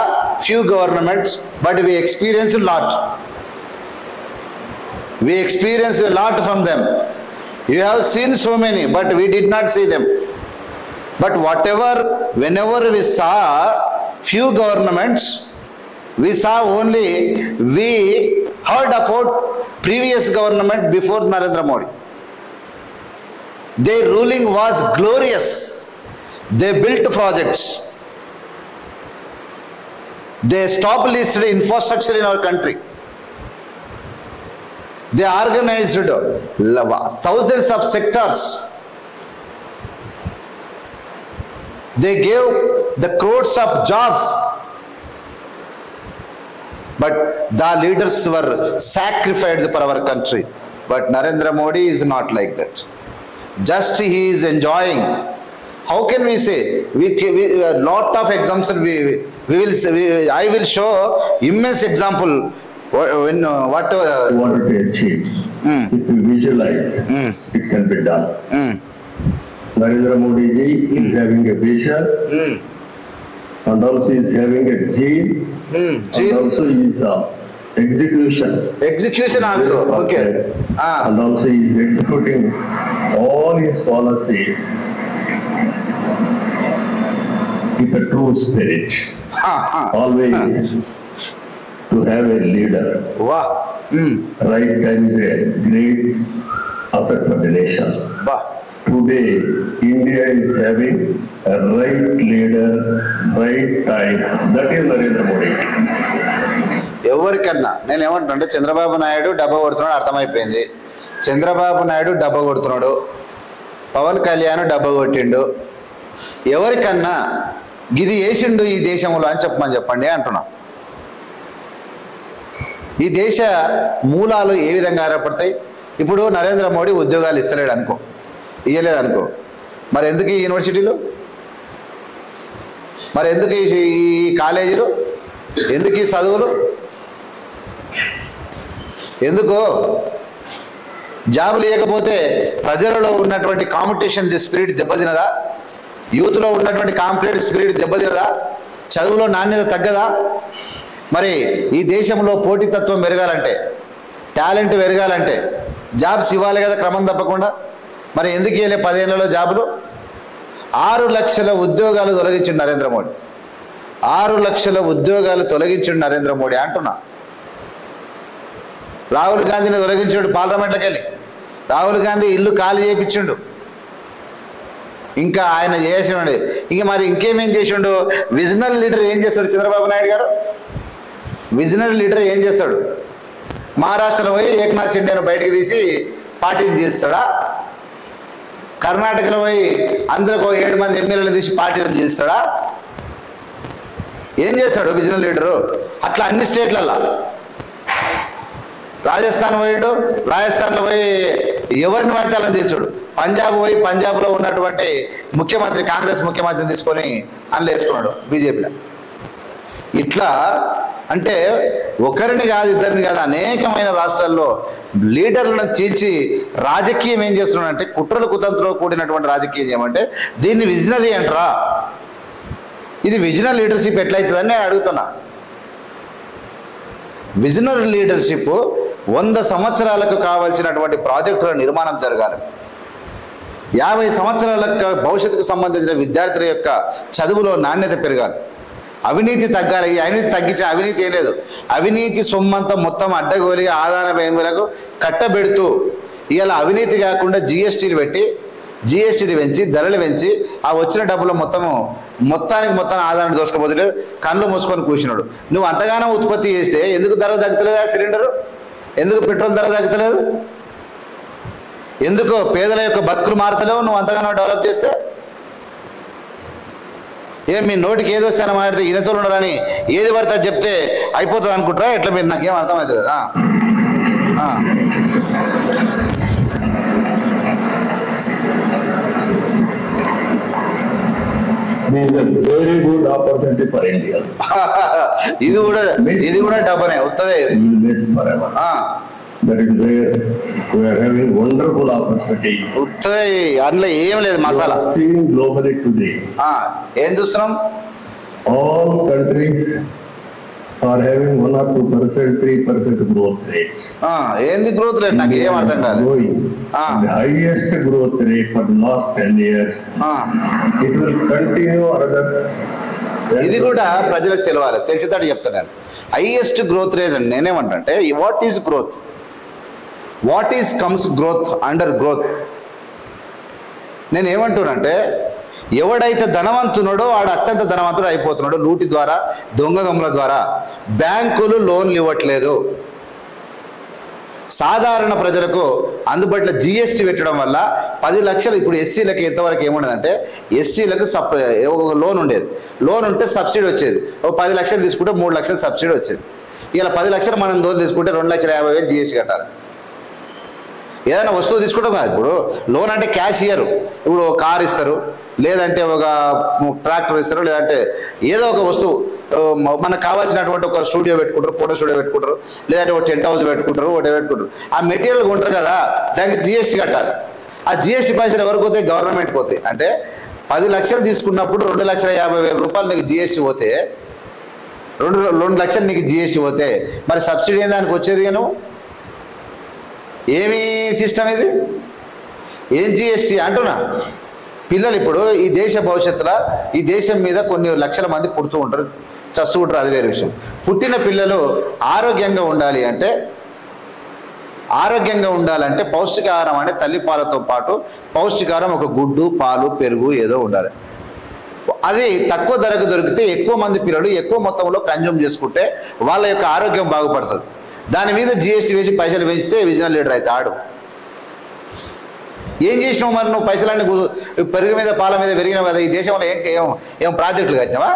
few governments, but we experienced a lot. We experienced a lot from them. You have seen so many, but we did not see them. But whatever, whenever we saw few governments, we saw only, we heard about previous government before Narendra Modi. Their ruling was glorious. They built projects. They established infrastructure in our country. They organized thousands of sectors. They gave the crores of jobs. But the leaders were sacrificed for our country. But Narendra Modi is not like that. Just he is enjoying. How can we say? We a lot of examples. I will show immense example. What to achieve? If you visualize, it can be done. Narendra Modi ji is having a vision, and also is having a gene, and also is execution. Execution also, okay. And also he is executing all his policies with a true spirit. Always to have a leader. Wow. Right time is a great asset for the nation. Wow. Today, India is having a right leader, right time. That is Narendra Modi. ఎవరికన్నా నేను ఏమంటున్నా, చంద్రబాబు నాయుడు డబ్బా కొడుతున్నాడు అర్థమైపోయింది. చంద్రబాబు నాయుడు డబ్బా కొడుతున్నాడు, పవన్ కళ్యాణ్ డబ్బా కొట్టిండు. ఎవరికన్నా గిది వేసిండు ఈ దేశంలో అని చెప్పండి అంటున్నా. ఈ దేశ మూలాలు ఏ విధంగా ఏర్పడతాయి? ఇప్పుడు నరేంద్ర మోడీ ఉద్యోగాలు ఇస్తలేడు అనుకో, ఇయ్యలేదు అనుకో, మరి ఎందుకు ఈ యూనివర్సిటీలు, మరి ఎందుకు ఈ కాలేజీలు, ఎందుకు ఈ చదువులు, ఎందుకు జాబులు ఇవ్వకపోతే ప్రజలలో ఉన్నటువంటి కాంపిటీషన్ స్పిరిట్ దెబ్బతినదా? యూత్లో ఉన్నటువంటి కాంపిటేటివ్ స్పిరిట్ దెబ్బతినదా? చదువులో నాణ్యత తగ్గదా? మరి ఈ దేశంలో పోటీతత్వం పెరగాలంటే, టాలెంట్ పెరగాలంటే జాబ్స్ ఇవ్వాలి కదా క్రమం తప్పకుండా. మరి ఎందుకు ఇవ్వలే 10 ఏళ్లలో జాబులు? 6 లక్షల ఉద్యోగాలు తొలగించిండు నరేంద్ర మోడీ. 6 లక్షల ఉద్యోగాలు తొలగించిండు నరేంద్ర మోడీ అంటున్నా. రాహుల్ గాంధీని తొలగించాడు పార్లమెంట్లోకి వెళ్ళి. రాహుల్ గాంధీ ఇల్లు ఖాళీ చేయించిండు. ఇంకా ఆయన చేసిండు. ఇంక మరి ఇంకేమేం చేసిండు? విజనరీ లీడర్ ఏం చేస్తాడు చంద్రబాబు నాయుడు గారు? విజనరీ లీడర్ ఏం చేస్తాడు? మహారాష్ట్రలో పోయి ఏక్నాథ్ షిండేను బయటకు తీసి పార్టీని తీస్తాడా? కర్ణాటకలో పోయి అందులో 7 మంది ఎమ్మెల్యేలను తీసి పార్టీలను తీస్తాడా? ఏం చేస్తాడు విజనరీ లీడరు? అట్లా అన్ని స్టేట్లలో. రాజస్థాన్ పోయాడు, రాజస్థాన్లో పోయి ఎవరిని పడితే అలా తీర్చాడు. పంజాబ్ పోయి పంజాబ్లో ఉన్నటువంటి ముఖ్యమంత్రి, కాంగ్రెస్ ముఖ్యమంత్రిని తీసుకొని అందులో వేసుకున్నాడు బీజేపీలో. ఇట్లా అంటే ఒకరిని కాదు, ఇద్దరిని కాదు, అనేకమైన రాష్ట్రాల్లో లీడర్లను చీల్చి రాజకీయం ఏం చేస్తున్నాడంటే, కుట్రలు కుతంత్రంతో కూడినటువంటి రాజకీయం చేయమంటే దీన్ని విజనరీ అంటారా? ఇది విజనరీ లీడర్షిప్ ఎట్లయితుందని నేను అడుగుతున్నా. విజనరీ లీడర్షిప్ 100 సంవత్సరాలకు కావాల్సినటువంటి ప్రాజెక్టుల నిర్మాణం జరగాలి. 50 సంవత్సరాలకు భవిష్యత్తుకు సంబంధించిన విద్యార్థుల యొక్క చదువులో నాణ్యత పెరగాలి. అవినీతి తగ్గాలి. అవినీతి తగ్గించే అవినీతి ఏం లేదు. అవినీతి సొమ్మంతా మొత్తం అడ్డగోలిగా ఆదాయ వ్యయములకు కట్టబెడుతూ ఇవాళ అవినీతి కాకుండా జిఎస్టీలు పెట్టి జిఎస్టీలు పెంచి ధరలు పెంచి ఆ వచ్చిన డబ్బులు మొత్తానికి ఆదాయాన్ని దోసుకపోతే కళ్ళు మూసుకొని కూర్చున్నాడు. నువ్వు అంతగానో ఉత్పత్తి చేస్తే ఎందుకు ధర తగ్గుతలేదా సిలిండరు? ఎందుకు పెట్రోల్ ధర తగ్గుతలేదు? ఎందుకు పేదల యొక్క బతుకులు మారతలేవు నువ్వు అంతగానో డెవలప్ చేస్తే? మీ నోటికి ఏదో వస్తే మాట్లాడితే ఈయనతో ఉండరని ఏది పడితే అది చెప్తే అయిపోతుంది అనుకుంటారా? ఎట్లా మీరు నాకేం అర్థమవుతుంది కదా. Very good opportunity for India. ఇది కూడా డబ్బనే వస్తుంది. That is where we are having wonderful opportunity. అందులో ఏం లేదు మసాలా. Seeing globally today. ఏం చూస్తున్నాం? All countries are having 1 or 2%, 3% growth rate. ఏంది గ్రోత్ రేట్? నాకు ఏం అర్థం కాదు. The highest growth rate for the last 10 years. It will continue another. ఇది కూడా ప్రజలకు తెలియాలి, తెలిసేటట్టు చెప్తాను. హైయెస్ట్ గ్రోత్ రేట్ అని నేనేమంటే what is growth? What is comes growth under growth? నేను ఏమంటున్నానంటే ఎవడైతే ధనవంతున్నాడో వాడు అత్యంత ధనవంతుడు అయిపోతున్నాడు. లూటి ద్వారా, దొంగల ద్వారా. బ్యాంకులు లోన్లు ఇవ్వట్లేదు. సాధారణ ప్రజలకు అందుబాటులో జిఎస్టీ పెట్టడం వల్ల 10 లక్షలు ఇప్పుడు ఎస్సీలకు ఎంతవరకు ఏముండదంటే ఎస్సీలకు లోన్ ఉండేది. లోన్ ఉంటే సబ్సిడీ వచ్చేది. 10 లక్షలు తీసుకుంటే 3 లక్షలు సబ్సిడీ వచ్చేది. ఇలా 10 లక్షలు మనం లోన్ తీసుకుంటే 2,50,000 జిఎస్టీ కట్టాలి. ఏదైనా వస్తువు తీసుకుంటాం కదా. ఇప్పుడు లోన్ అంటే క్యాష్ ఇయ్యరు. ఇప్పుడు కార్ ఇస్తారు, లేదంటే ఒక ట్రాక్టర్ ఇస్తారు, లేదంటే ఏదో ఒక వస్తువు మనకు కావాల్సినటువంటి ఒక స్టూడియో పెట్టుకుంటారు, ఫోటో స్టూడియో పెట్టుకుంటారు, లేదంటే ఒక టెంట్ హౌస్ పెట్టుకుంటారు, ఒకటి పెట్టుకుంటారు. ఆ మెటీరియల్ కొంటారు కదా, దానికి జిఎస్టీ కట్టాలి. ఆ జిఎస్టీ పైసలు ఎవరికి పోతాయి? గవర్నమెంట్ పోతాయి. అంటే 10 లక్షలు తీసుకున్నప్పుడు 2,50,000 రూపాయలు నీకు జిఎస్టీ పోతే 2 లక్షలు నీకు జిఎస్టీ పోతే మరి సబ్సిడీ దానికి వచ్చేది? నువ్వు ఏమి సిస్టమ్ ఇది? ఏం జిఎస్టీ అంటున్నా? పిల్లలు ఇప్పుడు ఈ దేశ భవిష్యత్తులో ఈ దేశం మీద కొన్ని లక్షల మంది పుడుతూ ఉంటారు, చస్తూ ఉంటారు, అది వేరే విషయం. పుట్టిన పిల్లలు ఆరోగ్యంగా ఉండాలంటే పౌష్టికాహారం అంటే తల్లిపాలతో పాటు పౌష్టికాహారం ఒక గుడ్డు, పాలు, పెరుగు ఏదో ఉండాలి. అది తక్కువ ధరకు దొరికితే ఎక్కువ మంది పిల్లలు ఎక్కువ మొత్తంలో కన్జ్యూమ్ చేసుకుంటే వాళ్ళ యొక్క ఆరోగ్యం బాగుపడుతుంది. దాని మీద జిఎస్టీ వేసి పైసలు పెంచితే విజనల్ లీడర్ అయితే ఆడు. ఏం చేసినావు మరి? నువ్వు పైసలన్నీ పెరుగు మీద, పాల మీద పెరిగినావు కదా. ఈ దేశంలో ఏం ప్రాజెక్టులు కట్టినావా?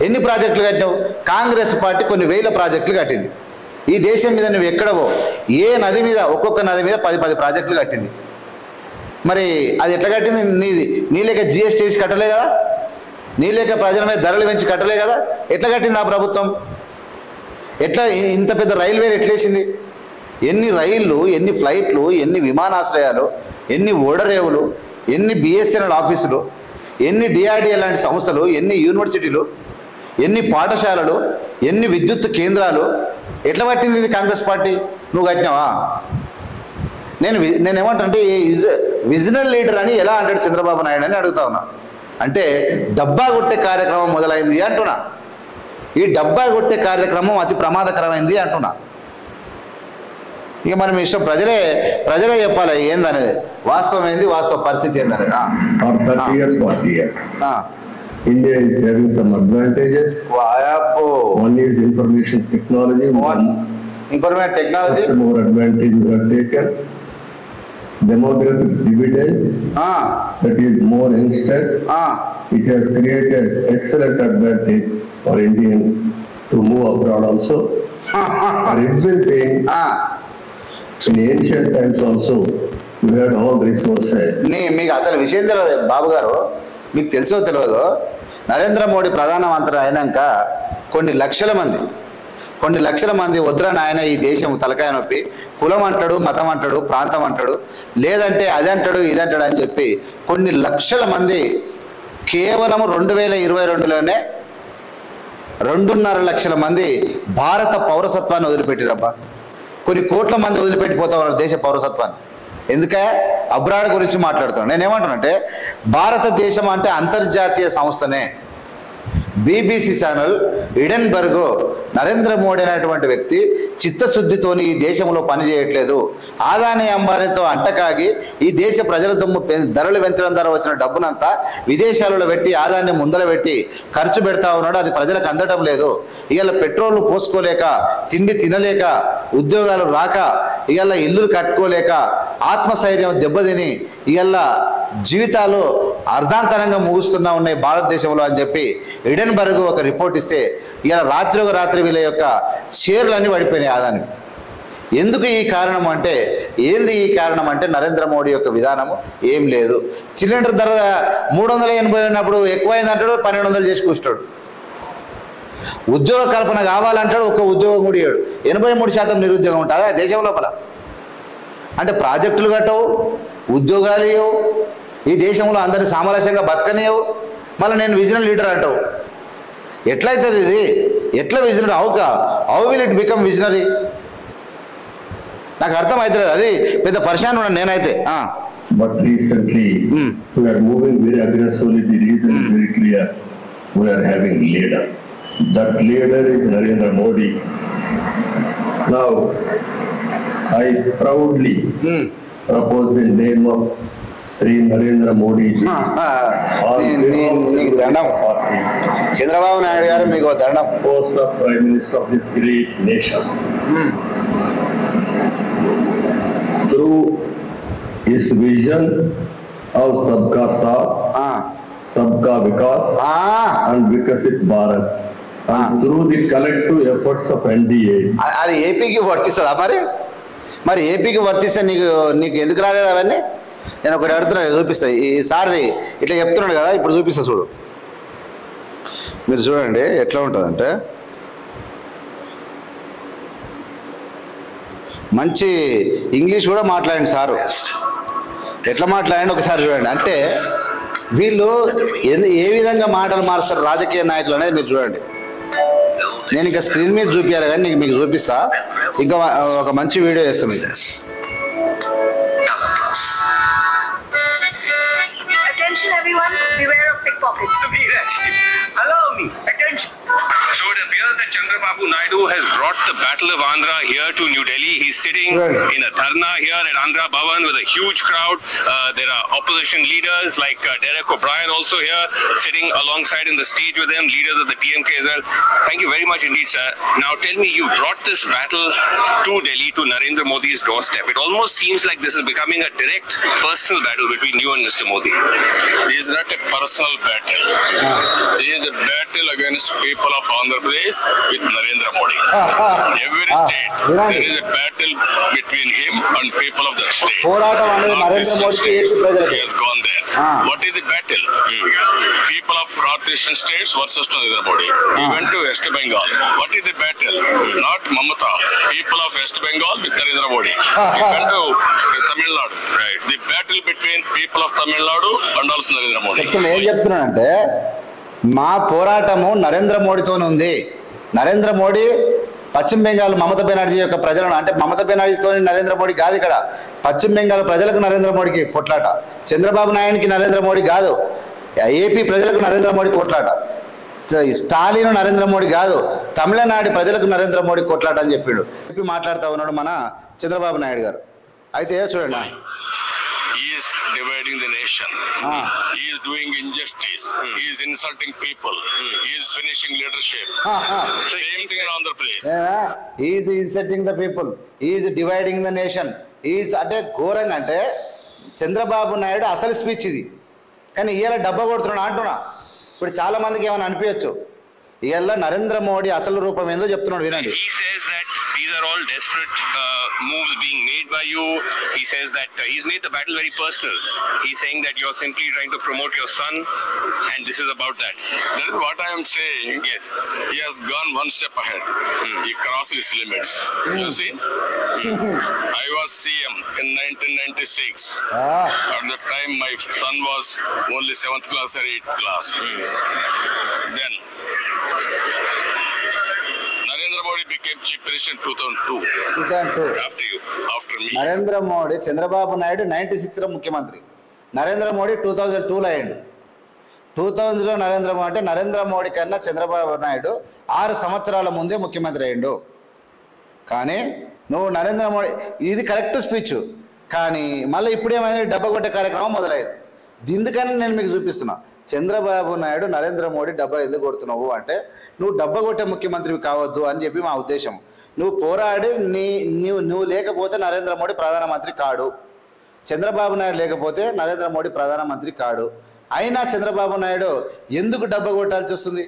ఎన్ని ప్రాజెక్టులు కట్టినావు? కాంగ్రెస్ పార్టీ కొన్ని 1000 ప్రాజెక్టులు కట్టింది. ఈ దేశం మీద నువ్వు ఎక్కడవో ఏ నది మీద, ఒక్కొక్క నది మీద 10 ప్రాజెక్టులు కట్టింది. మరి అది ఎట్లా కట్టింది? నీ లేక జిఎస్టీ వేసి కట్టలే కదా, నీ లేక ప్రజల మీద ధరలు పెంచి కట్టలే కదా. ఎట్లా కట్టింది ఆ ప్రభుత్వం? ఎట్లా ఇంత పెద్ద రైల్వేలు ఎట్లేసింది? ఎన్ని రైళ్ళు, ఎన్ని ఫ్లైట్లు, ఎన్ని విమానాశ్రయాలు, ఎన్ని ఓడరేవులు, ఎన్ని బిఎస్ఎన్ఎల్ ఆఫీసులు, ఎన్ని డిఆర్డిఏ లాంటి సంస్థలు, ఎన్ని యూనివర్సిటీలు, ఎన్ని పాఠశాలలు, ఎన్ని విద్యుత్ కేంద్రాలు. ఎట్లా పట్టింది ఇది కాంగ్రెస్ పార్టీ? నువ్వు కట్టినావా? నేనేమంటే విజనల్ లీడర్ అని ఎలా అంటాడు చంద్రబాబు నాయుడు అని అడుగుతా ఉన్నా. అంటే డబ్బా కొట్టే కార్యక్రమం మొదలైంది అంటున్నా. ఈ డబ్బా కొట్టే కార్యక్రమం అతి ప్రమాదకరమైంది అంటున్నా. ఇక మనం ఇష్టం ప్రజలే చెప్పాలి ఏందనేది, వాస్తవం ఏంది, వాస్తవ పరిస్థితి ఏందనేది. India is having some advantages. One is information technology. Information technology. More advantages are taken. Demographic dividend. That is more instant. It has created excellent advantage for Indians to move abroad also. Everything. In ancient times also, we had all resources. మీకు అసలు విషయం తెలియదు బాబు గారు, మీకు తెలుసో తెలియదు, నరేంద్ర మోడీ ప్రధానమంత్రి అయినాక కొన్ని లక్షల మంది వద్దని ఆయన ఈ దేశం తలకాయ నొప్పి కులం అంటాడు, మతం అంటాడు, ప్రాంతం అంటాడు, లేదంటే అది అంటాడు, ఇది అంటాడు అని చెప్పి కొన్ని లక్షల మంది కేవలం 2022లోనే 2.5 లక్షల మంది భారత పౌరసత్వాన్ని వదిలిపెట్టిరబ్బా. కొన్ని కోట్ల మంది వదిలిపెట్టిపోతా ఉన్నారు దేశ పౌరసత్వాన్ని. ఎందుకే? అబ్రాడ్ గురించి మాట్లాడుతున్నాను. నేనేమంటున్నానంటే భారతదేశం అంటే అంతర్జాతీయ సంస్థనే. BBC channel Edinburgh Narendra Modi అనేటువంటి వ్యక్తి చిత్తశుద్ధితోని ఈ దేశంలో పనిచేయట్లేదు, ఆదాని అంబానీతో అంటకాగి ఈ దేశ ప్రజల దుమ్ము ధరలు పెంచడం ద్వారా వచ్చిన డబ్బునంతా విదేశాలలో పెట్టి ఆదాన్ని ముందర పెట్టి ఖర్చు పెడతా ఉన్నాడు, అది ప్రజలకు అందటం లేదు. ఇవాళ పెట్రోల్ పోసుకోలేక, తిండి తినలేక, ఉద్యోగాలు రాక, ఇవాళ ఇల్లులు కట్టుకోలేక, ఆత్మస్థైర్యం దెబ్బతిని ఇవాళ జీవితాలు అర్ధాంతరంగా ముగుస్తున్నా ఉన్నాయి భారతదేశంలో అని చెప్పి ఎడెన్బర్గ్ ఒక రిపోర్ట్ ఇస్తే ఇలా రాత్రి వీళ్ళ యొక్క షేర్లన్నీ పడిపోయినాయి ఆదాని. ఎందుకు ఈ కారణం అంటే ఏంది? ఈ కారణం అంటే నరేంద్ర మోడీ యొక్క విధానము ఏం లేదు. సిలిండర్ ధర 380 ఉన్నప్పుడు ఎక్కువైందంటాడు, 1200 చేసి కూర్చుంటాడు. ఉద్యోగ కల్పన కావాలంటాడు, ఒక్క ఉద్యోగం కూడా ఇయ్యాడు. 83% నిరుద్యోగం ఉంటుందా దేశం లోపల? అంటే ప్రాజెక్టులు కట్టవు, ఉద్యోగాలు ఇవ్వవు, ఈ దేశంలో అందరినీ సామరస్యంగా బతకనివ్వవు, మళ్ళీ నేను విజనరీ లీడర్ అంటావు. ఎట్లయితుంది ఇది? ఎట్లా visionary? How will it become visionary? నాకు అర్థం అవుతలేదు. అది పెద్ద పరిశాన్ ఉన్నాను నేనైతే. But recently we are moving very aggressively. The reason is very clear. We are having leader. That leader is Narendra Modi. Now I proudly propose the name of Sri Narendra Modi. Chandrababu Naidu గారు మీకు దండం. Post of Prime Minister of this great nation. Through his vision of Sabka Saath, Sabka Vikas and Vikasit Bharat, and through the collective efforts of NDA. అది ఏపీకి వర్తిస్తుందా? మరి ఏపీకి వర్తిస్తే నీకు ఎందుకు రాలేదు అవన్నీ? నేను ఒకటి అడుగుతున్నా, చూపిస్తా. ఈ సార్ది ఇట్లా చెప్తున్నాడు కదా, ఇప్పుడు చూపిస్తా చూడు. మీరు చూడండి ఎట్లా ఉంటుందంటే, మంచి ఇంగ్లీష్ కూడా మాట్లాడండి సారు. ఎట్లా మాట్లాడండి ఒకసారి చూడండి. అంటే వీళ్ళు ఏ విధంగా మాటలు మారుస్తారు రాజకీయ నాయకులు అనేది మీరు చూడండి. నేను ఇంకా స్క్రీన్ మీద చూపించాలి కానీ మీకు చూపిస్తా. ఇంకా ఒక మంచి వీడియో చేస్తాం మీకు. Attention everyone, beware of pickpockets. Allow me. Attention. So it appears that Chandrababu Naidu has brought the Battle of Andhra here to New Delhi. He's sitting in a dharna here at Andhra Bhavan with a huge crowd. There are opposition leaders like Derek O'Brien also here, sitting alongside in the stage with him, leaders of the TMK as well. Thank you very much indeed, sir. Now tell me, you brought this battle to Delhi, to Narendra Modi's doorstep. It almost seems like this is becoming a direct personal battle between you and Mr. Modi. This is not a personal battle. This is a battle against people of Andhra Pradesh with Narendra Modi. Every state there is a battle between him and people of that state. He has gone there. What is the battle? People of northeastern states versus Narendra Modi. He went to West Bengal. What is the battle? Not Mamata. People of West Bengal with Narendra Modi. He went to Tamil Nadu. Right. The battle between people of Tamil Nadu and also Narendra Modi. ఏం చెప్తున్నానంటే, మా పోరాటము నరేంద్ర మోడీతోనే ఉంది. నరేంద్ర మోడీ పశ్చిమ బెంగాల్ మమతా బెనర్జీ యొక్క ప్రజలను, అంటే మమతా బెనర్జీతో నరేంద్ర మోడీ కాదు ఇక్కడ, పశ్చిమ బెంగాల్ ప్రజలకు నరేంద్ర మోడీకి కొట్లాట. చంద్రబాబు నాయుడికి నరేంద్ర మోడీ కాదు, ఏపీ ప్రజలకు నరేంద్ర మోడీ కొట్లాట. స్టాలిన్ నరేంద్ర మోడీ కాదు, తమిళనాడు ప్రజలకు నరేంద్ర మోడీ కొట్లాట అని చెప్పిండు. చెప్పి మాట్లాడుతూ ఉన్నాడు మన చంద్రబాబు నాయుడు గారు. అయితే చూడండి, He is dividing the nation. He is doing injustice. He is insulting people. He is finishing leadership. Same thing in Andhra Pradesh. He is insulting the people. He is dividing the nation. He is అంటే ఘోరంగా, అంటే చంద్రబాబు నాయుడు అసలు స్పీచ్ ఇది, కానీ ఇవాళ డబ్బా కొడుతున్నాడు అంటున్నా. ఇప్పుడు చాలా మందికి ఏమైనా అనిపించచ్చు, ఇవాళ నరేంద్ర మోడీ అసలు రూపం ఏందో చెప్తున్నాడు, వినండి. He says that these are all desperate moves being made by you. He says that he's made the battle very personal. He's saying that you're simply trying to promote your son, and this is about that. That is what I am saying. Yes. He has gone one step ahead. He crossed his limits. You see? I was CM in 1996. At the time, my son was only 7th class or 8th class. Then Narendra Modi became chief minister in 2002. After me. Narendra Modi, Chandrababu Naidu 96లో ముఖ్యమంత్రి, నరేంద్ర మోడీ 2002లో అయ్యిండు. 2000లో నరేంద్ర మోడీ అంటే నరేంద్ర మోడీ కన్నా చంద్రబాబు నాయుడు 6 సంవత్సరాల ముందే ముఖ్యమంత్రి అయ్యిండు. కానీ నువ్వు నరేంద్ర మోడీ ఇది కరెక్ట్ స్పీచ్, కానీ మళ్ళీ ఇప్పుడేమైనా డబ్బా కొట్టే కార్యక్రమం మొదలైంది. దీనికని నేను మీకు చూపిస్తున్నా. చంద్రబాబు నాయుడు నరేంద్ర మోడీ డబ్బా ఎందుకు కొడుతున్నావు అంటే నువ్వు డబ్బా కొట్టే ముఖ్యమంత్రివి కావద్దు అని చెప్పి మా ఉద్దేశం. నువ్వు పోరాడి నువ్వు లేకపోతే నరేంద్ర మోడీ ప్రధానమంత్రి కాడు, చంద్రబాబు నాయుడు లేకపోతే నరేంద్ర మోడీ ప్రధానమంత్రి కాడు. అయినా చంద్రబాబు నాయుడు ఎందుకు డబ్బా కొట్టాల్సి వస్తుంది?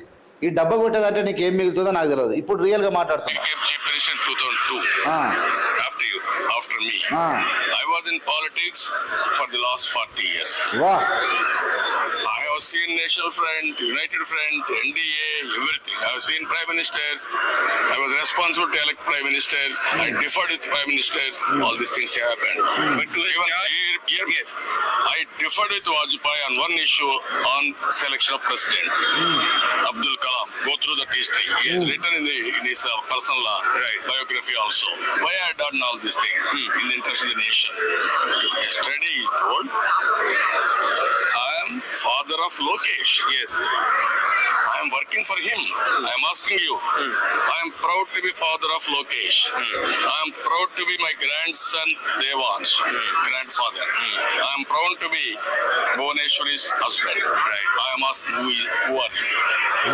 ఈ డబ్బా కొట్టేదంటే నీకు ఏం మిగులుతుందో నాకు తెలియదు. ఇప్పుడు రియల్గా మాట్లాడుతున్నా. After me, I was in politics for the last 40 years. Wow. I have seen National Front, United Front, NDA, everything. I have seen prime ministers. I was responsible to elect prime ministers. I differed with prime ministers. All these things happened. But to even yes, I differed with Vajpayee on one issue on selection of president. Abdul Kalam. Go through that history. He has written in his personal biography also. Why I had done all these things in the interest of the nation. Yesterday he told, I am father of Lokesh. Yes. I am working for him. I am asking you. I am proud to be father of Lokesh. I am proud to be my grandson Devansh, grandfather. I am proud to be Bhuvaneshwari's husband. Right. I am asking who are you?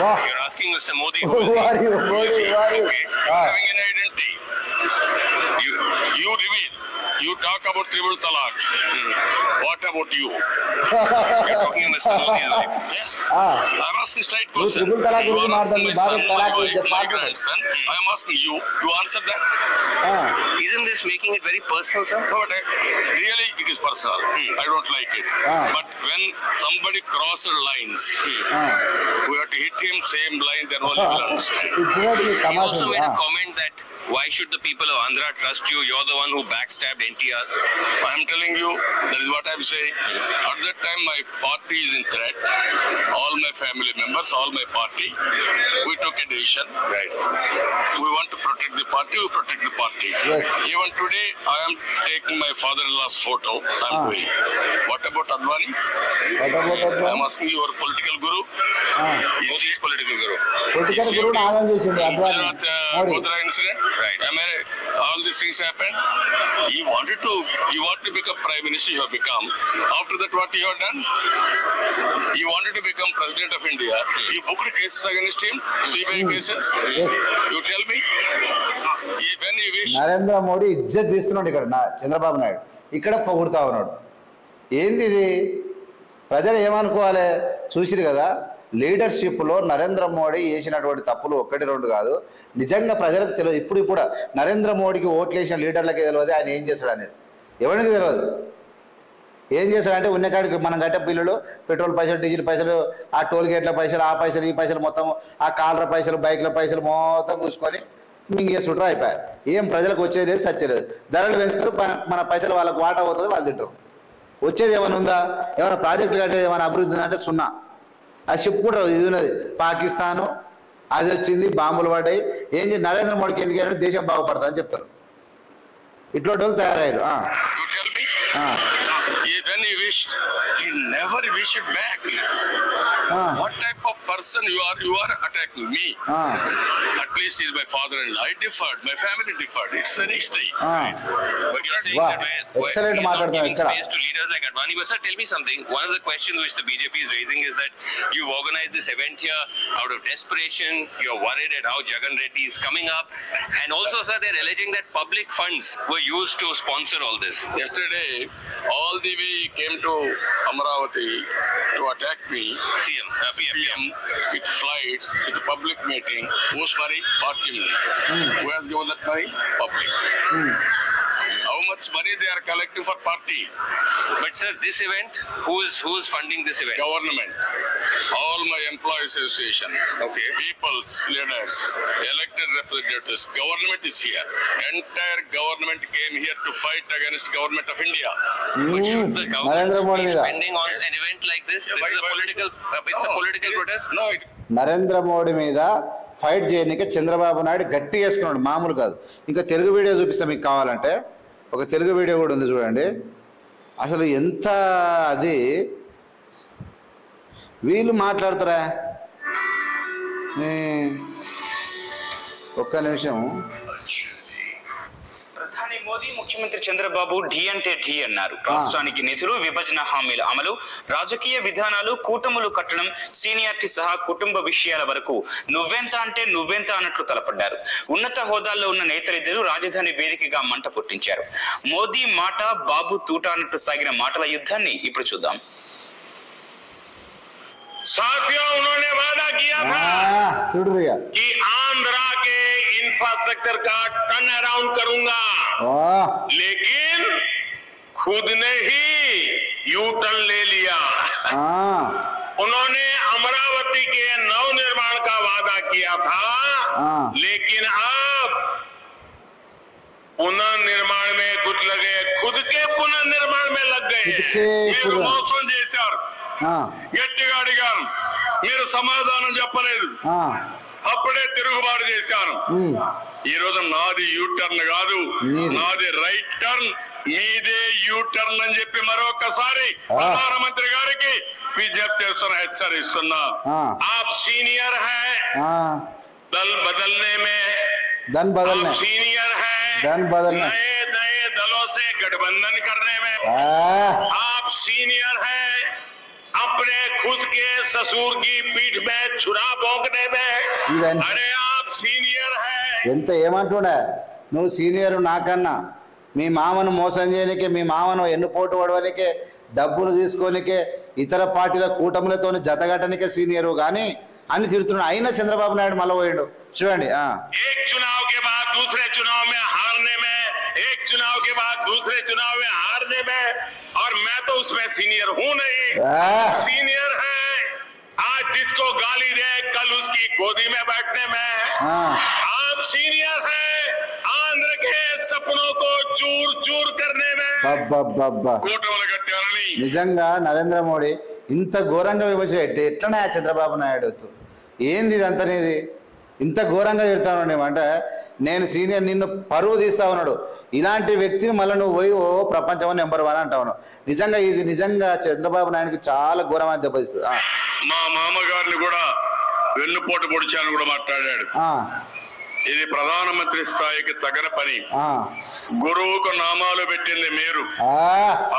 Wow. You are asking Mr. Modi who are you? Okay. Having an identity. You reveal. You talk about triple talaq. What about you? You're talking to Mr. Modi's wife. Yes. I'm asking straight question. You are asking my son, my wife, my grandson. I am asking you. You answer that. Isn't this making it very personal, sir? No, but really it is personal. I don't like it. But when somebody crosses lines, we have to hit him same line, then only will understand. He also made a comment that why should the people of Andhra trust you? You're the one who backstabbed NTR. I am telling you, that is what I am saying. At that time, my party is in threat. All my family members, all my party, we took a decision. Right. We want to protect the party, we protect the party. Yes. Even today, I am taking my father-in-law's photo. I am going. What about Advani? I am asking you, your political guru? Is he political guru? Political గురువు నాగం చేసిండు Advani Modi. Godhra incident? Right. All these things happened. You want to become prime minister, you have become. After that, what you have done? You wanted to become president of India. You booked cases against him, CBI cases. Yes. You tell me. When you wish. Narendra Modi ఇజ్జత్ తీస్తున్నాడు ఇక్కడ చంద్రబాబు నాయుడు, ఇక్కడ పొగుడుతా ఉన్నాడు. ఏంది ఇది? ప్రజలు ఏమనుకోవాలి? చూసిరు కదా, లీడర్షిప్లో నరేంద్ర మోడీ చేసినటువంటి తప్పులు 1-2 కాదు. నిజంగా ప్రజలకు తెలియదు. ఇప్పుడు నరేంద్ర మోడీకి ఓట్లు వేసిన లీడర్లకే తెలియదు ఆయన ఏం చేస్తాడు అనేది. ఎవరికి తెలియదు. ఏం చేస్తాడంటే ఉన్నకాడికి మనం కట్టే బిల్లులు, పెట్రోల్ పైసలు, డీజిల్ పైసలు, ఆ టోల్ గేట్ల పైసలు, ఆ పైసలు, ఈ పైసలు మొత్తం, ఆ కార్ల పైసలు, బైక్ల పైసలు మొత్తం కూర్చుకొని మింగేసుకుంటారు. అయిపోయాయి. ఏం ప్రజలకు వచ్చేది లేదు, సచ్చేది. ధరలు పెంచుతారు, మన పైసలు వాళ్ళకి వాటా అవుతుంది, వాళ్ళు తింటారు. వచ్చేది ఏమైనా ఉందా? ఏమైనా ప్రాజెక్టులు కట్టేది ఏమైనా అభివృద్ధి ఉందంటే సున్నా. అది చెప్పుకుంటారు. ఇది ఉన్నది పాకిస్తాను, అది వచ్చింది, బాంబులు పడ్డాయి. ఏం చేసి నరేంద్ర మోడీకి ఎందుకంటే దేశం బాగుపడతా అని చెప్తారు. ఇట్లాంటి వాళ్ళు తయారయ్యారు. When he wished, he never wished back. What type of person you are attacking me? At least he's my father-in-law. I differed. My family differed. It's an history. But you're saying that excellent he's not giving matter. space to leaders like Advani. But sir, tell me something. One of the questions which the BJP is raising is that you've organized this event here out of desperation. You're worried at how Jagan Reddy is coming up. And also, sir, they're alleging that public funds were used to sponsor all this. Yesterday, all the way came to Amravati to attack me. PM with flights, with public meeting. Whose money? Party money. Who has given that money? Public. How much money they are collecting for party? But sir, this event, who's funding this event? Government. All my employees association. Okay. People's leaders, elected representatives. Government is here. Entire government came here to fight against government of India. But should the government be spending on an event like this? This is a political protest? No. Narendra Modi మీద ఫైట్ చేయడానికి చంద్రబాబు నాయుడు గట్టి చేసుకున్నాడు, మామూలు కాదు. ఇంకా తెలుగు వీడియో చూపిస్తాం మీకు కావాలంటే. ఒక తెలుగు వీడియో కూడా ఉంది చూడండి. అసలు ఎంత అది వీళ్ళు మాట్లాడతారా? ఒక్క నిమిషం. ప్రధాని మోదీ ముఖ్యమంత్రి చంద్రబాబు ఢీ అంటే ఢీ అన్నారు. రాష్ట్రానికి నిధులు, విభజన హామీల అమలు, రాజకీయ విధానాలు, కూటములు కట్టడం, సీనియారిటీ సహా కుటుంబ విషయాల వరకు నువ్వెంత అంటే నువ్వెంత అన్నట్లు తలపడ్డారు. ఉన్నత హోదాల్లో ఉన్న నేతలిద్దరూ రాజధాని వేదికగా మంట పుట్టించారు. మోదీ మాట, బాబు తూట అన్నట్టు సాగిన మాటల యుద్ధాన్ని ఇప్పుడు చూద్దాం. साथियों, उन्होंने वादा किया था कि आंध्रा के इंफ्रास्ट्रक्चर का टर्न अराउंड करूंगा, लेकिन खुद ने ही यू टर्न ले लिया। उन्होंने अमरावती के नवनिर्माण का वादा किया था, लेकिन अब पुनर्निर्माण में कुछ लगे, खुद के पुनर्निर्माण में लग गए। मौसम जैसा గట్టిగా అడిగాను, మీరు సమాధానం చెప్పలేదు. అప్పుడే తిరుగుబాటు చేశాను. ఈ రోజు నాది యూటర్న్ కాదు, నాది రైట్ టర్న్, మీదే యూటర్న్ అని చెప్పి మరొకసారి ప్రధానమంత్రి గారికి విజ్ఞప్తి చేస్తున్నా, హెచ్చరిస్తున్నా. आप सीनियर है दल बदलने में, आप सीनियर है नए नए दलों से गठबंधन करने में, आप सीनियर है अपने खुद के ससुर की पीठ में छुरा भोंकने में। अरे आप सीनियर है. ఎంత ఏమంటున్నా, నువ్వు సీనియర్ నాకన్నా, మీ మామను మోసం చేయనికే, మీ మామను ఎన్నుపోటు పడవనికే, డబ్బులు తీసుకోనికే, ఇతర పార్టీల కూటములతో జతగట్టనికే సీనియరు కానీ అని తిడుతున్నాడు. అయినా చంద్రబాబు నాయుడు మళ్ళీ పోయాడు. చూడండి, एक चुनाव के बाद दूसरे चुनाव में हारने में, एक चुनाव के बाद दूसरे चुनाव में हारने में, और मैं तो उसमें सीनियर हूं नहीं, सीनियर है। आज जिसको गाली दे कल उसकी गोदी में बैठने में, आप सीनियर है आंध्र के सपनों को चूर चूर करने में। నిజంగా నరేంద్ర మోడీ ఇంత ఘోరంగా విభజన ఎట్లనే చంద్రబాబు నాయుడు ఏంది ఇదంతనేది ఇంత ఘోరంగా చెప్తాను అంటే, నేను సీనియర్, నిన్ను పరువు తీస్తా ఉన్నాడు. ఇలాంటి వ్యక్తిని మళ్ళీ నువ్వు పోయి ప్రపంచం నెంబర్ 1 అంటా ఉన్నావు. నిజంగా ఇది నిజంగా చంద్రబాబు నాయుడుకి చాలా ఘోరమైన దెబ్బతీస్తుంది. మా మామగారిని కూడా వెన్నుపోటు పొడిచాను కూడా మాట్లాడాడు. ఇది ప్రధానమంత్రి స్థాయికి తగిన పని. గురువుకు నామాలు పెట్టింది మీరు.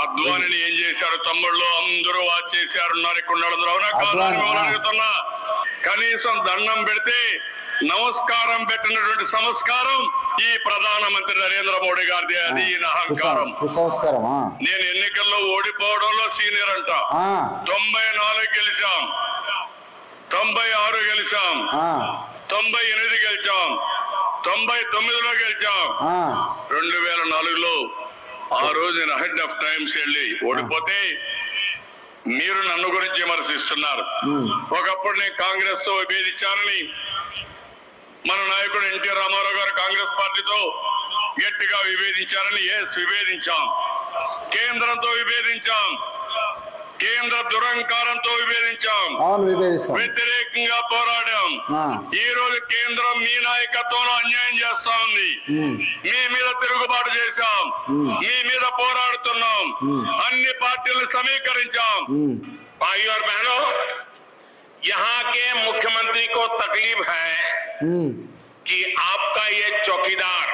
అద్వానిని ఏం చేశారు తమ్ముళ్ళు? అందరూ వాచ్ చేశారు. అడుగుతున్నా, కనీసం దండం పెడితే నమస్కారం పెట్టినటువంటి సంస్కారం ఈ ప్రధానమంత్రి నరేంద్ర మోడీ గారిది. అది అహంకారం. నేను ఎన్నికల్లో ఓడిపోవడంలో సీనియర్ అంట. 94 గెలిచాం, 96 గెలిచాం, 98 గెలిచాం, 99లో గెలిచాం, 2004లో ఆ రోజు నేను అహెడ్ ఆఫ్ టైమ్స్ వెళ్ళి ఓడిపోతే మీరు నన్ను గురించి విమర్శిస్తున్నారు. ఒకప్పుడు నేను కాంగ్రెస్ తో విభేదించానని మన నాయకుడు ఎన్టీ రామారావు గారు కాంగ్రెస్ పార్టీతో గట్టిగా విభేదించారని. విభేదించాం, కేంద్రంతో విభేదించాం, కేంద్ర దురంకారంతో విభేదించాం, వ్యతిరేకంగా పోరాడాం. ఈ రోజు కేంద్రం మీ నాయకత్వంలో అన్యాయం చేస్తా ఉంది. మీ మీద తిరుగుబాటు చేశాం, మీ మీద పోరాడుతున్నాం, అన్ని పార్టీలను సమీకరించాం. भाइयों और बहनों, यहाँ के मुख्यमंत्री को तकलीफ है कि आपका ये चौकीदार,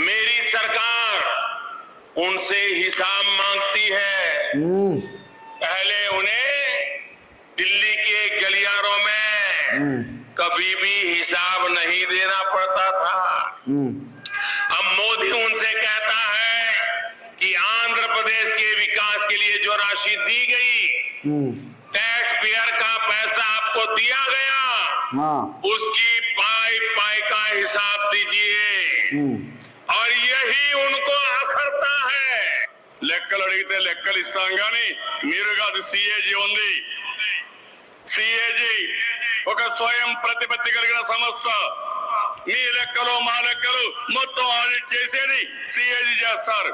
मेरी सरकार उनसे हिसाब मांगती है। पहले उन्हें दिल्ली के गलियारों में कभी भी हिसाब नहीं देना पड़ता था। अब मोदी उनसे कहता है कि आंध्र प्रदेश के विकास के लिए जो राशि दी गई, टैक्स पेयर का पैसा आपको दिया गया, उसकी पाई पाई का हिसाब दीजिए। और यही उनको आखरता है। లెక్కలు అడిగితే లెక్కలు ఇస్తాం కానీ మీరు కాదు, సిఏజీ ఉంది. సిఏజీ ఒక స్వయం ప్రతిపత్తి కలిగిన సంస్థ. మీ లెక్కలు మా లెక్కలు మొత్తం ఆడిట్ చేసేది సిఏజీ చేస్తారు.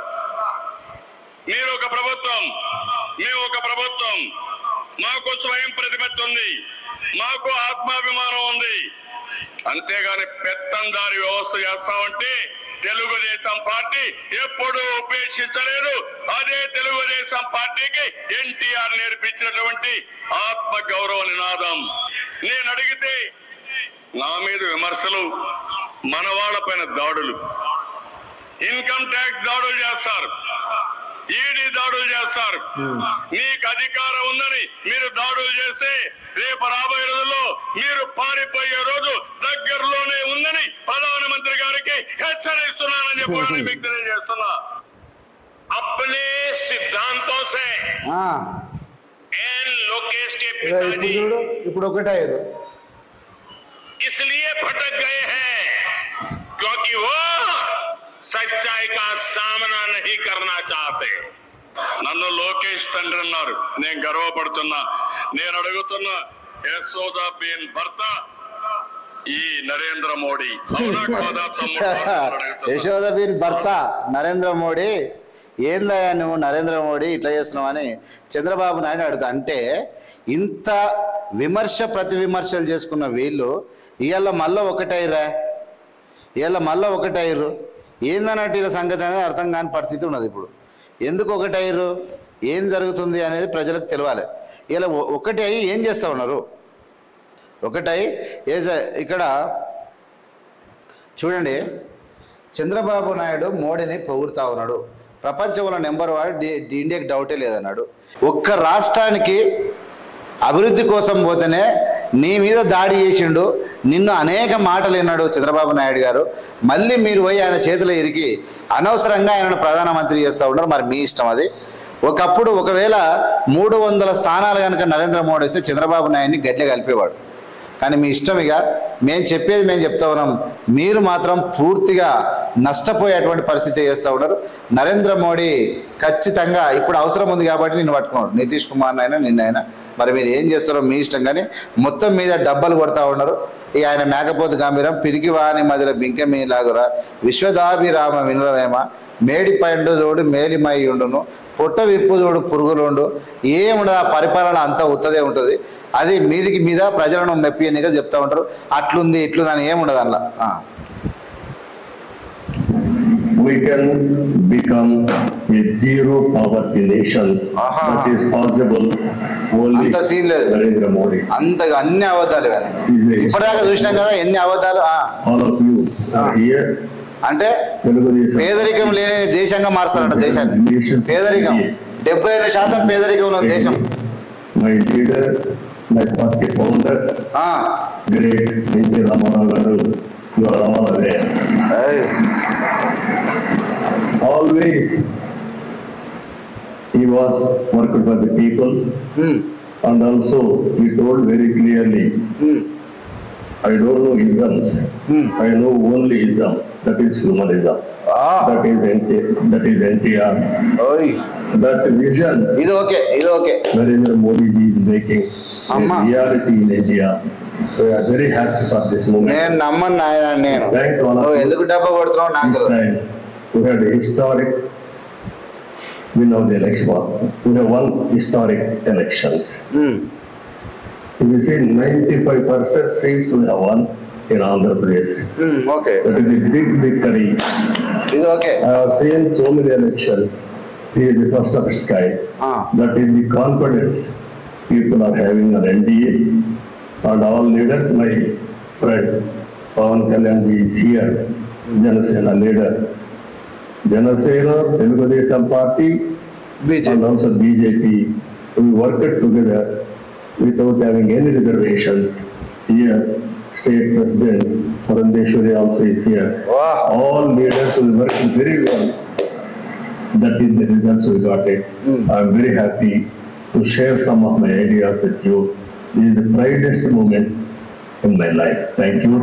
మీరు ఒక ప్రభుత్వం, మేము ఒక ప్రభుత్వం. మాకు స్వయం ప్రతిపత్తి ఉంది, మాకు ఆత్మాభిమానం ఉంది. అంతేగాని పెత్తందారి వ్యవస్థ చేస్తామంటే తెలుగు తెలుగుదేశం పార్టీ ఎప్పుడూ ఉపేక్షించలేదు. అదే తెలుగుదేశం పార్టీకి ఎన్టీఆర్ నేర్పించినటువంటి ఆత్మ గౌరవ నినాదం. నేను అడిగితే నా మీద విమర్శలు, మన వాళ్ళపైన దాడులు, ఇన్కమ్ ట్యాక్స్ దాడులు చేస్తారు, ఈడీ దాడులు చేస్తారు. మీకు అధికారం ఉందని మీరు దాడులు చేస్తే రేపు రాబోయే రోజుల్లో మీరు పారిపోయే రోజు దగ్గరలోనే ఉందని ప్రధానమంత్రి గారికి హెచ్చరిస్తున్నానని చెప్పి మీకు తెలియజేస్తున్నా. अपने सिद्धांतों से एन लोकेश के पिताजी इसलिए भटक गए हैं क्योंकि वो सच्चाई का सामना नहीं करना चाहते. నన్ను లోకేష్ తండ్రి అన్నారు. నేను గర్వపడుతున్నా. నేను అడుగుతున్నా, యశోదాబేన్ భర్త ఈ నరేంద్ర మోడీ. యశోదాబేన్ భర్త నరేంద్ర మోడీ, ఏందయ్యా నువ్వు నరేంద్ర మోడీ ఇట్లా చేస్తున్నావు అని చంద్రబాబు నాయుడు అడుగుతా. అంటే ఇంత విమర్శ ప్రతి విమర్శలు చేసుకున్న వీళ్ళు ఇవాళ మళ్ళీ ఒకటయ్యారు. ఏందన్నట్టు ఇలా సంగతి అనేది అర్థం కాని పరిస్థితి ఉన్నది. ఇప్పుడు ఎందుకు ఒకటయ్యారు, ఏం జరుగుతుంది అనేది ప్రజలకు తెలియాలి. ఇలా ఒకటి అయ్యి ఏం చేస్తూ ఉన్నారు? ఒకటై ఇక్కడ చూడండి, చంద్రబాబు నాయుడు మోడీని పొగుడుతూ ఉన్నాడు. ప్రపంచంలో నెంబర్ 1, ఇండియాకి డౌటే లేదన్నాడు. ఒక్క రాష్ట్రానికి అభివృద్ధి కోసం పోతేనే నీ మీద దాడి చేసిండు, నిన్ను అనేక మాటలు విన్నాడు చంద్రబాబు నాయుడు గారు. మళ్ళీ మీరు పోయి ఆయన చేతిలో ఇరికి అనవసరంగా ఆయనను ప్రధానమంత్రి చేస్తూ ఉన్నారు. మరి మీ ఇష్టం అది. ఒకప్పుడు ఒకవేళ 300 స్థానాలు కనుక నరేంద్ర మోడీ వస్తే చంద్రబాబు నాయుడిని గడ్డె కలిపేవాడు. కానీ మీ ఇష్టం. ఇక మేము చెప్పేది మేము చెప్తా ఉన్నాం, మీరు మాత్రం పూర్తిగా నష్టపోయేటువంటి పరిస్థితి చేస్తూ ఉన్నారు. నరేంద్ర మోడీ ఖచ్చితంగా ఇప్పుడు అవసరం ఉంది కాబట్టి నిన్ను పట్టుకున్నాడు, నితీష్ కుమార్ అయినా నిన్నైనా. మరి మీరు ఏం చేస్తారో మీ ఇష్టం. కానీ మొత్తం మీద డబ్బలు కొడతా ఉన్నారు. ఇక ఆయన మేకపోతు గంభీరం, పిరికి వాని మధ్యలో బింకెమీ లాగురా, విశ్వదాభిరామ వినురవేమ, మేడి పండు చూడు మేలిమై ఉండును, పొట్ట విప్పు చూడు పురుగులుండు. ఏముండదు, ఆ పరిపాలన అంతా ఉత్తదే ఉంటుంది. అది మీదికి మీద ప్రజలను మెప్పియనిగా చెప్తా ఉంటారు. అట్లుంది ఇట్లుంది అని ఏముండదు అందులో. We can become a zero poverty nation. That is possible only అంత సీన్ లేదు Narendra Modi. అంతగా అన్ని అబద్ధాలు కానీ ఇప్పటిదాకా చూసినాం కదా ఎన్ని అబద్ధాలు. All of you are here. అంటే పేదరికం లేని దేశంగా మారుస్తారంట దేశాన్ని. పేదరికం 75% పేదరికంలో దేశం. My leader, my party founder, great N.T. Ramarao garu, you are all aware. Always he was working for the people, and also he told very clearly, I don't know isms, I know only ism, that is humanism. That is NTR. That vision ఇది okay Narendra Modi ji is making reality in India. We are very happy for this moment. నేను నమ్మను నాయన. నేను ఎందుకు డబ్బా కొడుతున్నావు నాకు తెలియదు. We had a historic win of the election. We have won historic elections. If you see 95% seats we have won in Andhra Pradesh. Okay. That is a big victory. Is okay. I have seen so many elections. It is the first of its kind. That is the confidence people are having on NDA. And all leaders, my friend Pawan Kalyan is here, Janasena leader. Janasena, Telugu Desam Party, and also BJP, we worked together without having any reservations. Here, State President Purandeshwari also is here. All leaders will work very well. That is the results we got it. I am very happy to share some of my ideas with you. This is the proudest moment in my life. Thank you.